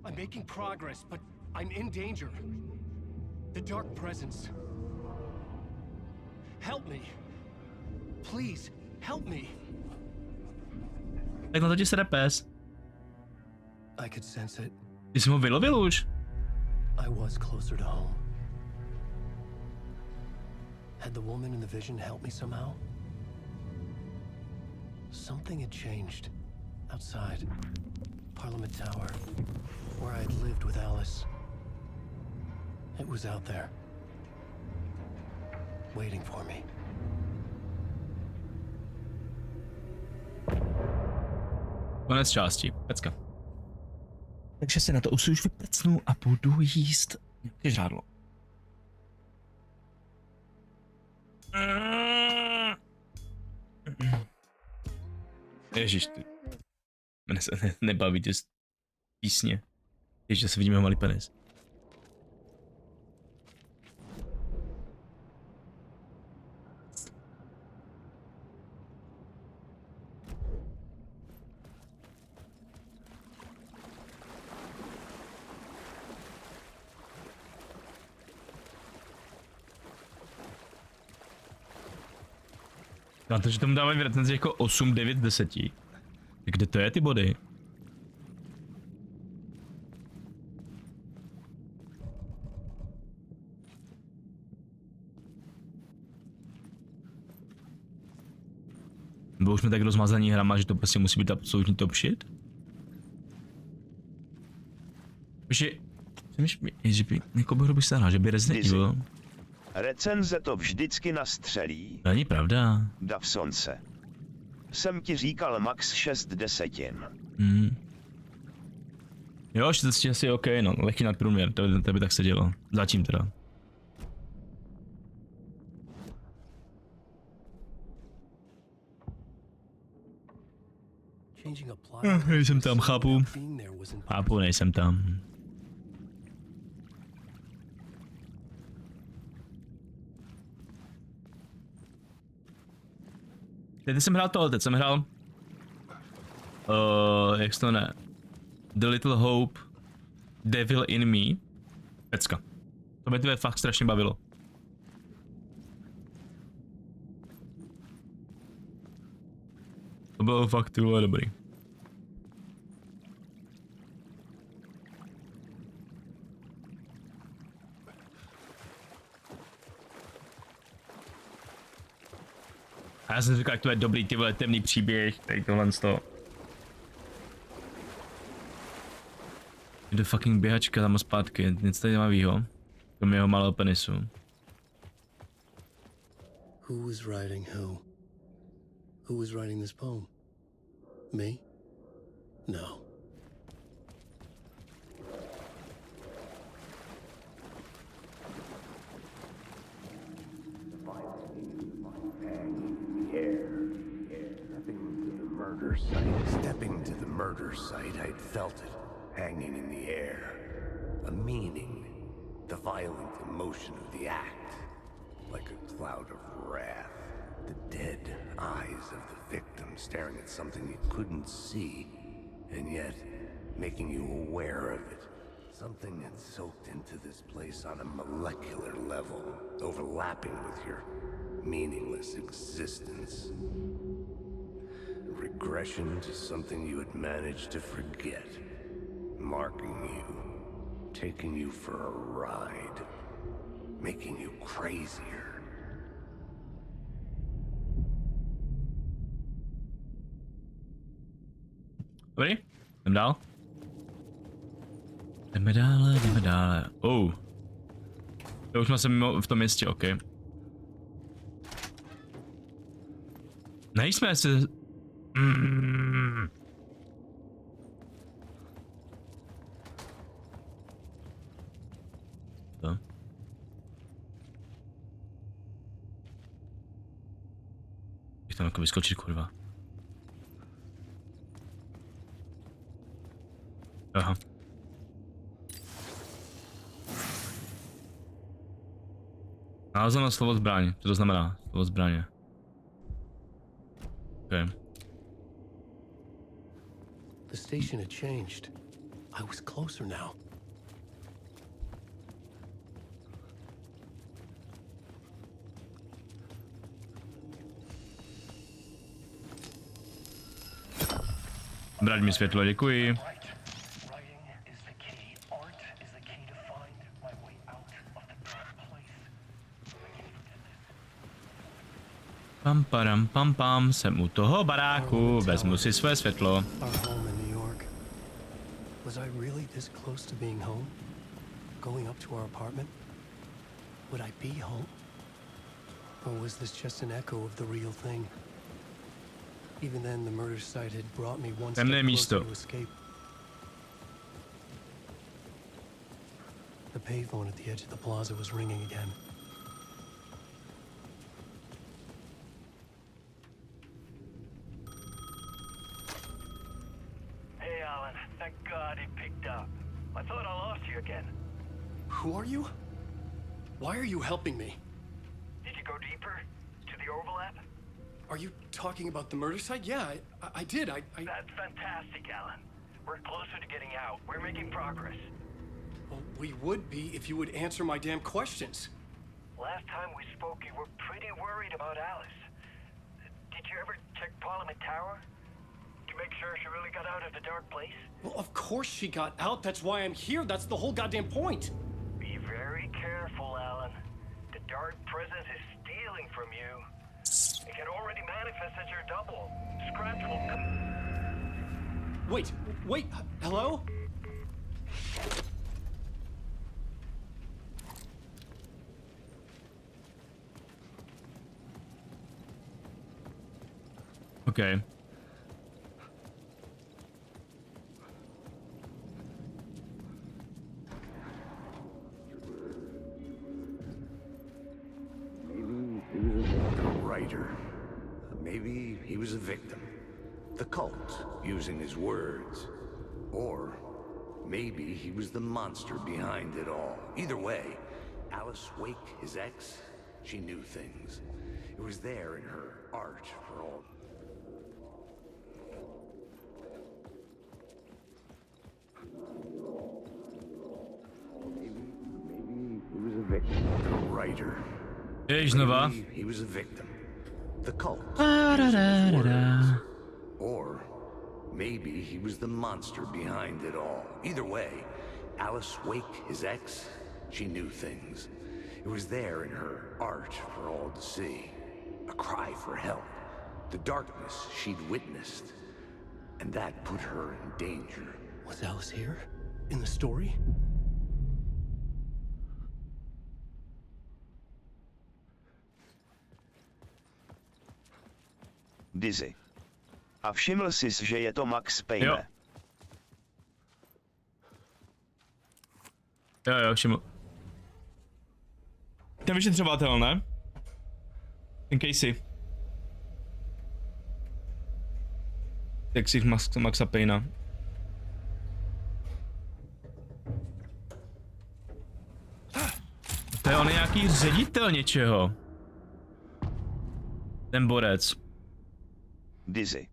I'm making progress, but I'm in danger. The dark presence. Help me. Please, help me. Tak na to ti sede pes. I could sense it. Ty jsi ho vylovil už? I was closer to home. Had the woman in the vision helped me somehow? Something had changed. Outside. Parliament Tower. Where I'd lived with Alice. It was out there. Waiting for me. Konec části. Pecka. Takže si na to už vyprcnu a budu jíst nějaké žrádlo. Ježiš, ty. Mne se nebaví ty písně. Ježiš, se vidíme malý penis. Na to, že tomu dávají v recenzi jako 8, 9, 10. Kde to je ty body? Nebo už jsme tak rozmazaní hrama, že to prostě musí být absolutní top shit? Že by někoho by se hrál, že by Resident Evil. Recenze to vždycky nastřelí. Není pravda. Davsonce. Jsem ti říkal max 6 desetin. Jo, 6 asi je OK, no, lehký nadprůměr, to by tak se dělo. Zatím teda. Nejsem tam, chápu. Chápu, nejsem tam. Teď jsem hrál tohle, teď jsem hrál jak se to ne? The Little Hope, Devil in Me. Pecka. To mě tebe fakt strašně bavilo. To bylo fakt tyhle dobrý. A já jsem říkal, jak to je dobrý, ty vole, temný příběh, tady tohle z toho. Jde fucking běhačka tam a zpátky, nic tady zajímavýho. Kromě jeho malého penisu. Who was writing who? Who was writing this poem? Me? No. murder site. Stepping to the murder site, I'd felt it, hanging in the air. A meaning, the violent emotion of the act, like a cloud of wrath. The dead eyes of the victim staring at something you couldn't see, and yet making you aware of it. Something had soaked into this place on a molecular level, overlapping with your meaningless existence. A regression to something you had managed to forget, marking you, taking you for a ride, making you crazier. Dobrý, jdem dál. Jdeme dále. Oh. To už jsme se mimo v tom městě, ok. Nejsme se... To. Jak tam jako vyskočit, kurva. Aha. Nalezeno slovo zbraň, co to znamená? Slovo zbraně. Okay. The station had changed. I was closer now. Brať mi světlo, děkuji. Pam param pam pam, jsem u toho baráku, vezmu si své světlo. Was I really this close to being home? Going up to our apartment? Would I be home? Or was this just an echo of the real thing? Even then, the murder site had brought me one step closer to escape. The payphone at the edge of the plaza was ringing again. I thought I lost you again. Who are you? Why are you helping me? Did you go deeper? To the overlap? Are you talking about the murder site? Yeah, I did. That's fantastic, Alan. We're closer to getting out. We're making progress. Well, we would be if you would answer my damn questions. Last time we spoke, you were pretty worried about Alice. Did you ever check Parliament Tower? To make sure she really got out of the dark place? Well, of course she got out. That's why I'm here. That's the whole goddamn point. Be very careful, Alan. The dark presence is stealing from you. It can already manifest as your double. Scratch will come. Wait, hello? Okay. Maybe he was a victim. The cult, using his words. Or maybe he was the monster behind it all. Either way, Alice Wake, his ex, she knew things. It was there in her art for all. Maybe he was a victim. The writer. Maybe he was a victim. The cult. Or maybe he was the monster behind it all. Either way, Alice Wake, his ex, she knew things. It was there in her art for all to see. A cry for help. The darkness she'd witnessed. And that put her in danger. Was Alice here? In the story? Dizzy. A všiml jsi, že je to Max Payne? Jo, všiml. Ten vyšetřovatel, ne? Ten Casey. Texich Maxa Payna. To je on nějaký ředitel něčeho. Ten borec. Dizzy.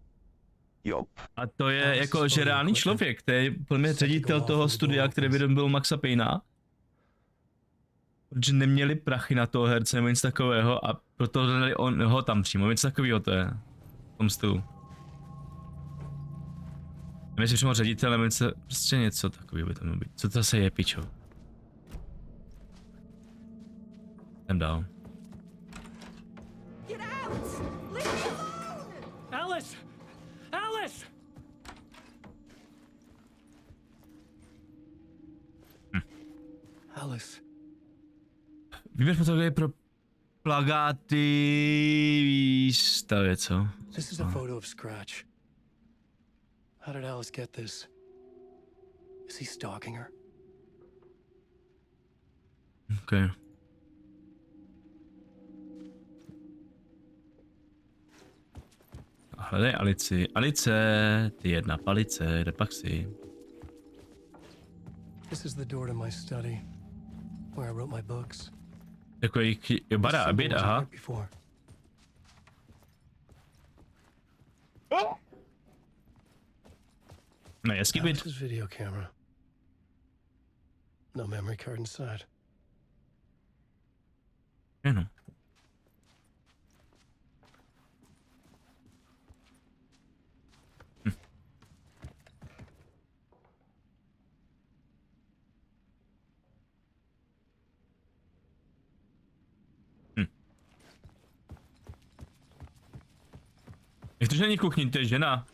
Jo. A to je jako že reálný člověk, to je pro mě ředitel toho studia, který vyrobil Maxa Payna. Protože neměli prachy na toho herce nebo nic takového a proto dali ho tam přímo, něco takového to je. V tom stylu. Nevím, jestli přímo ředitel nebo něco, prostě něco takového by to mělo být. Co to zase je, pičo? Jdem dál. Alice! Alice! Alice. Výběr fotografie pro plagáty výstavě, co? This is a photo of Scratch. How did Alice get this? Is he stalking her? Okay. Hledej Alici. Alice, ty jedna palice, kde pak si? This is the door to my study, where I wrote my books. Takový bara a běda, aha. No, hezký byt. This is video camera. No memory card inside. Ano. Jak to, že není v kuchyni, to je žena.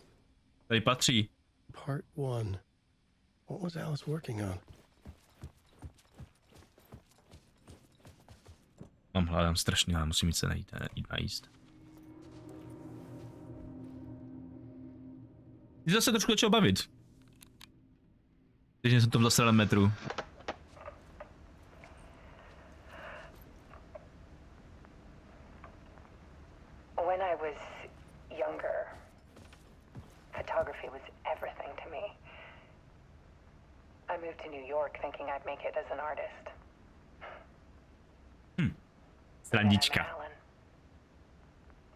Tady patří. Part 1. What was Alice working on? Mám hlad, strašně hlad, musím jít se jít najíst. Ty zase trošku začal bavit. Když jsem to v zasraném metru. When I was younger, photography was everything to me. I moved to New York thinking I'd make it as an artist. Srandička.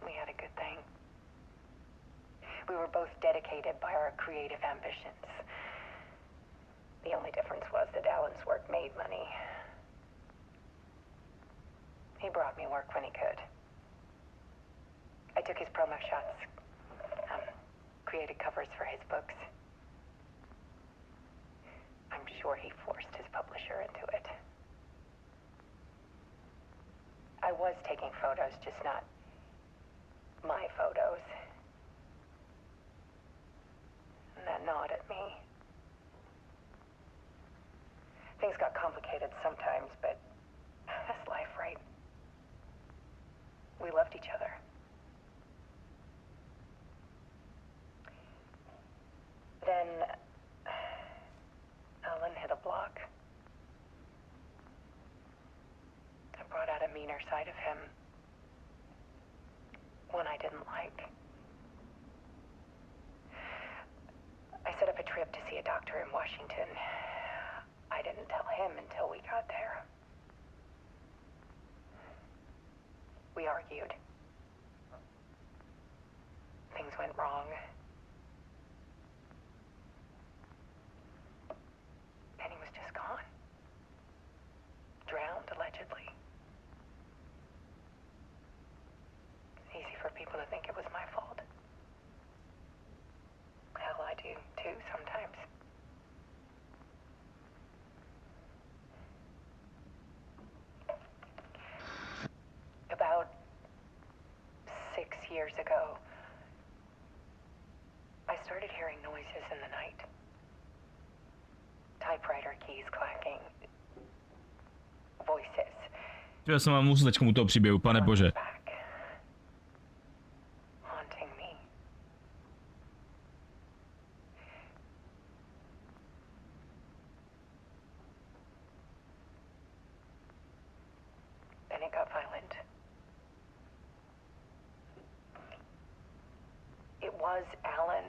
We had a good thing. We were both dedicated by our creative ambitions. The only difference was that Alan's work made money. He brought me work when he could. I took his promo shots, created covers for his books. I'm sure he forced his publisher into it. I was taking photos, just not my photos. And that gnawed at me. Things got complicated sometimes, but that's life, right? We loved each other. Then Alan hit a block. I brought out a meaner side of him. One I didn't like. I set up a trip to see a doctor in Washington. I didn't tell him until we got there. We argued. Things went wrong. And he was just gone. Drowned, allegedly. It's easy for people to think it was my fault. Hell, I do too sometimes. About 6 years ago, I started hearing noises in the night. Typewriter keys clacking. Voices. Já jsem vám musel teďka u toho příběhu, pane bože. Haunting me. Then it got violent. It was Alan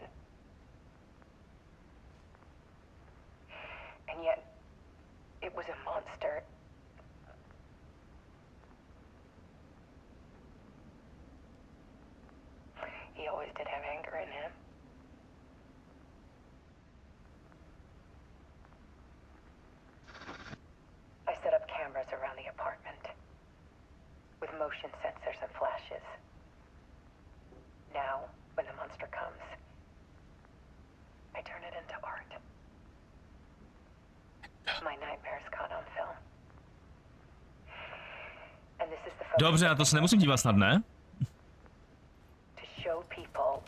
monster comes, I turn it into art. My nightmares caught on film. And this is the focus. Dobře, na to se nemusím dívat snad, ne? To show people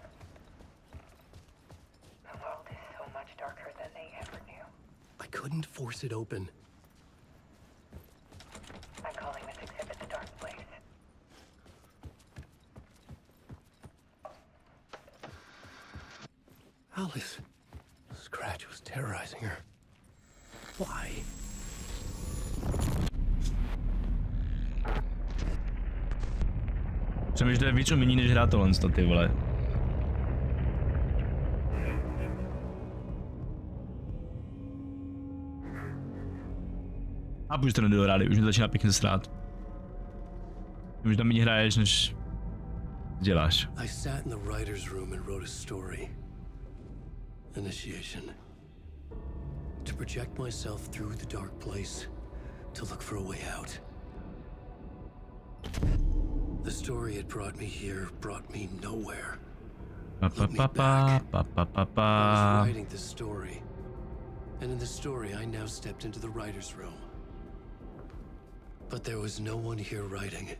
the world is so much darker than they ever knew. I couldn't force it open. I'm calling this exhibit the Dark Place. Alice. Scratch was terrorizing her. Why? Přemýšlím, že to je víc umění, než hrát tohle, ty vole. A už to nedohráli, už mi to začíná pěkně srát. Už tam méně hraješ, než děláš. I sat in the writer's room and wrote a story. Initiation. To project myself through the dark place, to look for a way out. The story it brought me here brought me nowhere. Led me back. I was writing the story. And in the story, I now stepped into the writer's room. But there was no one here writing it.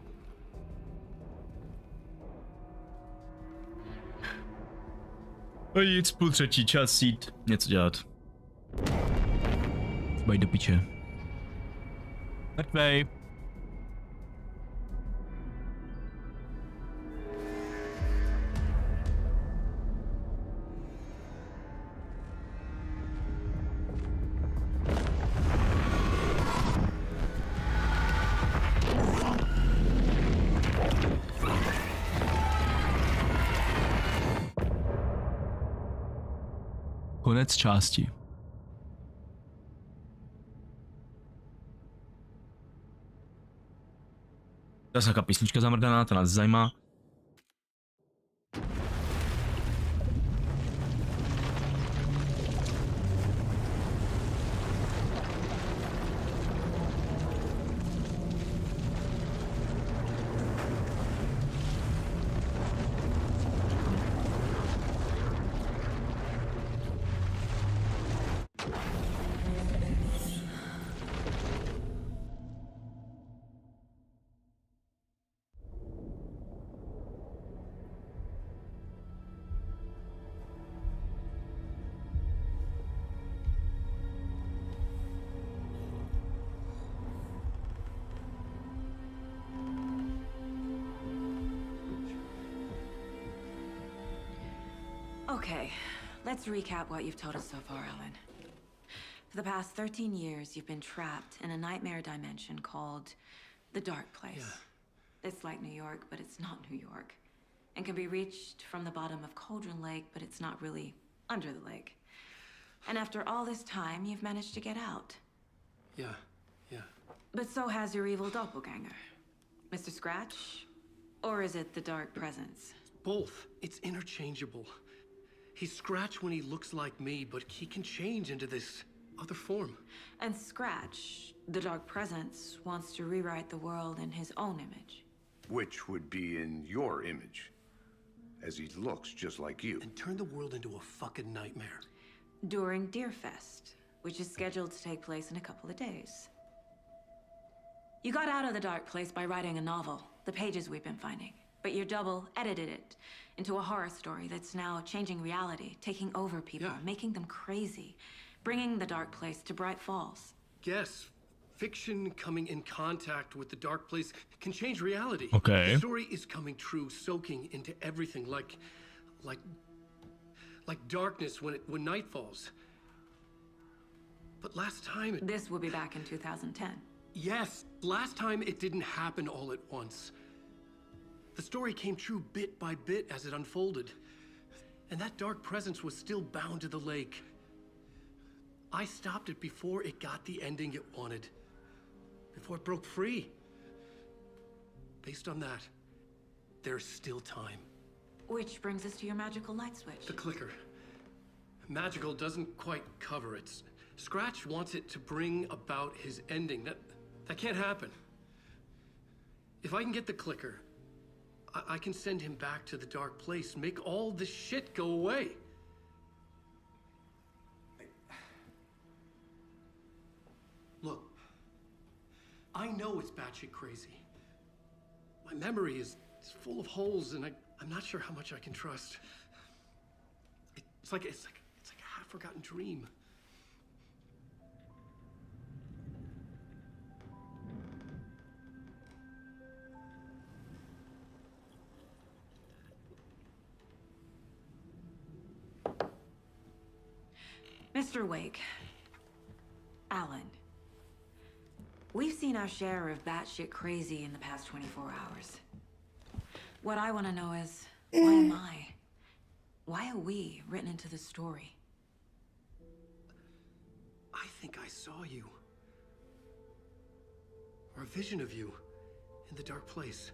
Jít půl třetí, čas jít něco dělat. Bajď do piče. Mrtvej. Konec části. Ta je nějaká písnička zamrdaná, ta nás zajímá. Okay, let's recap what you've told us so far, Ellen. For the past 13 years, you've been trapped in a nightmare dimension called the Dark Place. Yeah. It's like New York, but it's not New York. And can be reached from the bottom of Cauldron Lake, but it's not really under the lake. And after all this time, you've managed to get out. Yeah. But so has your evil doppelganger. Mr. Scratch? Or is it the Dark Presence? Both. It's interchangeable. He's Scratch when he looks like me, but he can change into this other form. And Scratch, the Dark Presence, wants to rewrite the world in his own image. Which would be in your image, as he looks just like you. And turn the world into a fucking nightmare. During Deerfest, which is scheduled to take place in a couple of days. You got out of the Dark Place by writing a novel, the pages we've been finding. But your double edited it into a horror story that's now changing reality, taking over people, making them crazy, bringing the Dark Place to Bright Falls. Yes, fiction coming in contact with the Dark Place can change reality. Okay. The story is coming true, soaking into everything, like darkness when night falls. But last time This will be back in 2010. Yes, last time it didn't happen all at once. The story came true bit by bit as it unfolded. And that dark presence was still bound to the lake. I stopped it before it got the ending it wanted. Before it broke free. Based on that, there's still time. Which brings us to your magical light switch. The clicker. Magical doesn't quite cover it. Scratch wants it to bring about his ending. That can't happen. If I can get the clicker, I can send him back to the dark place, make all this shit go away. Look, I know it's batshit crazy. My memory is full of holes, and I'm not sure how much I can trust. It's like a half-forgotten dream. Mr. Wake, Alan, we've seen our share of batshit crazy in the past 24 hours. What I want to know is, why am I? Why are we written into the story? I think I saw you. Or a vision of you in the dark place.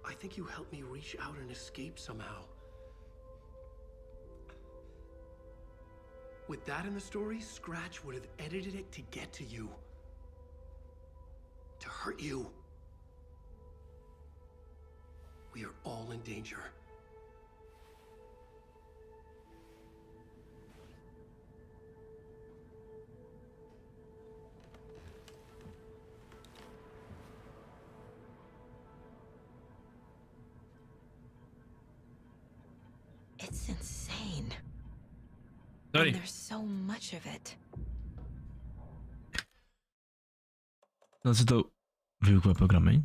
I think you helped me reach out and escape somehow. With that in the story, Scratch would have edited it to get to you. To hurt you. We are all in danger. It's insane. Sorry. And there's so much of it. Zase to výukové programy.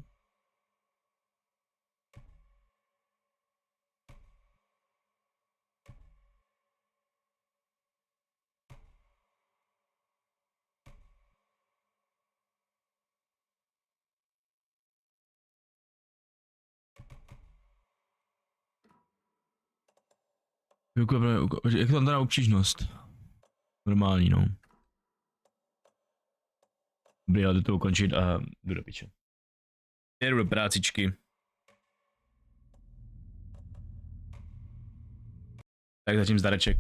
Jak to tam dá obtížnost? Normální, no. Dobrý, ale jdu to ukončit a jdu do piče. Jedu do prácičky. Tak zatím zdareček.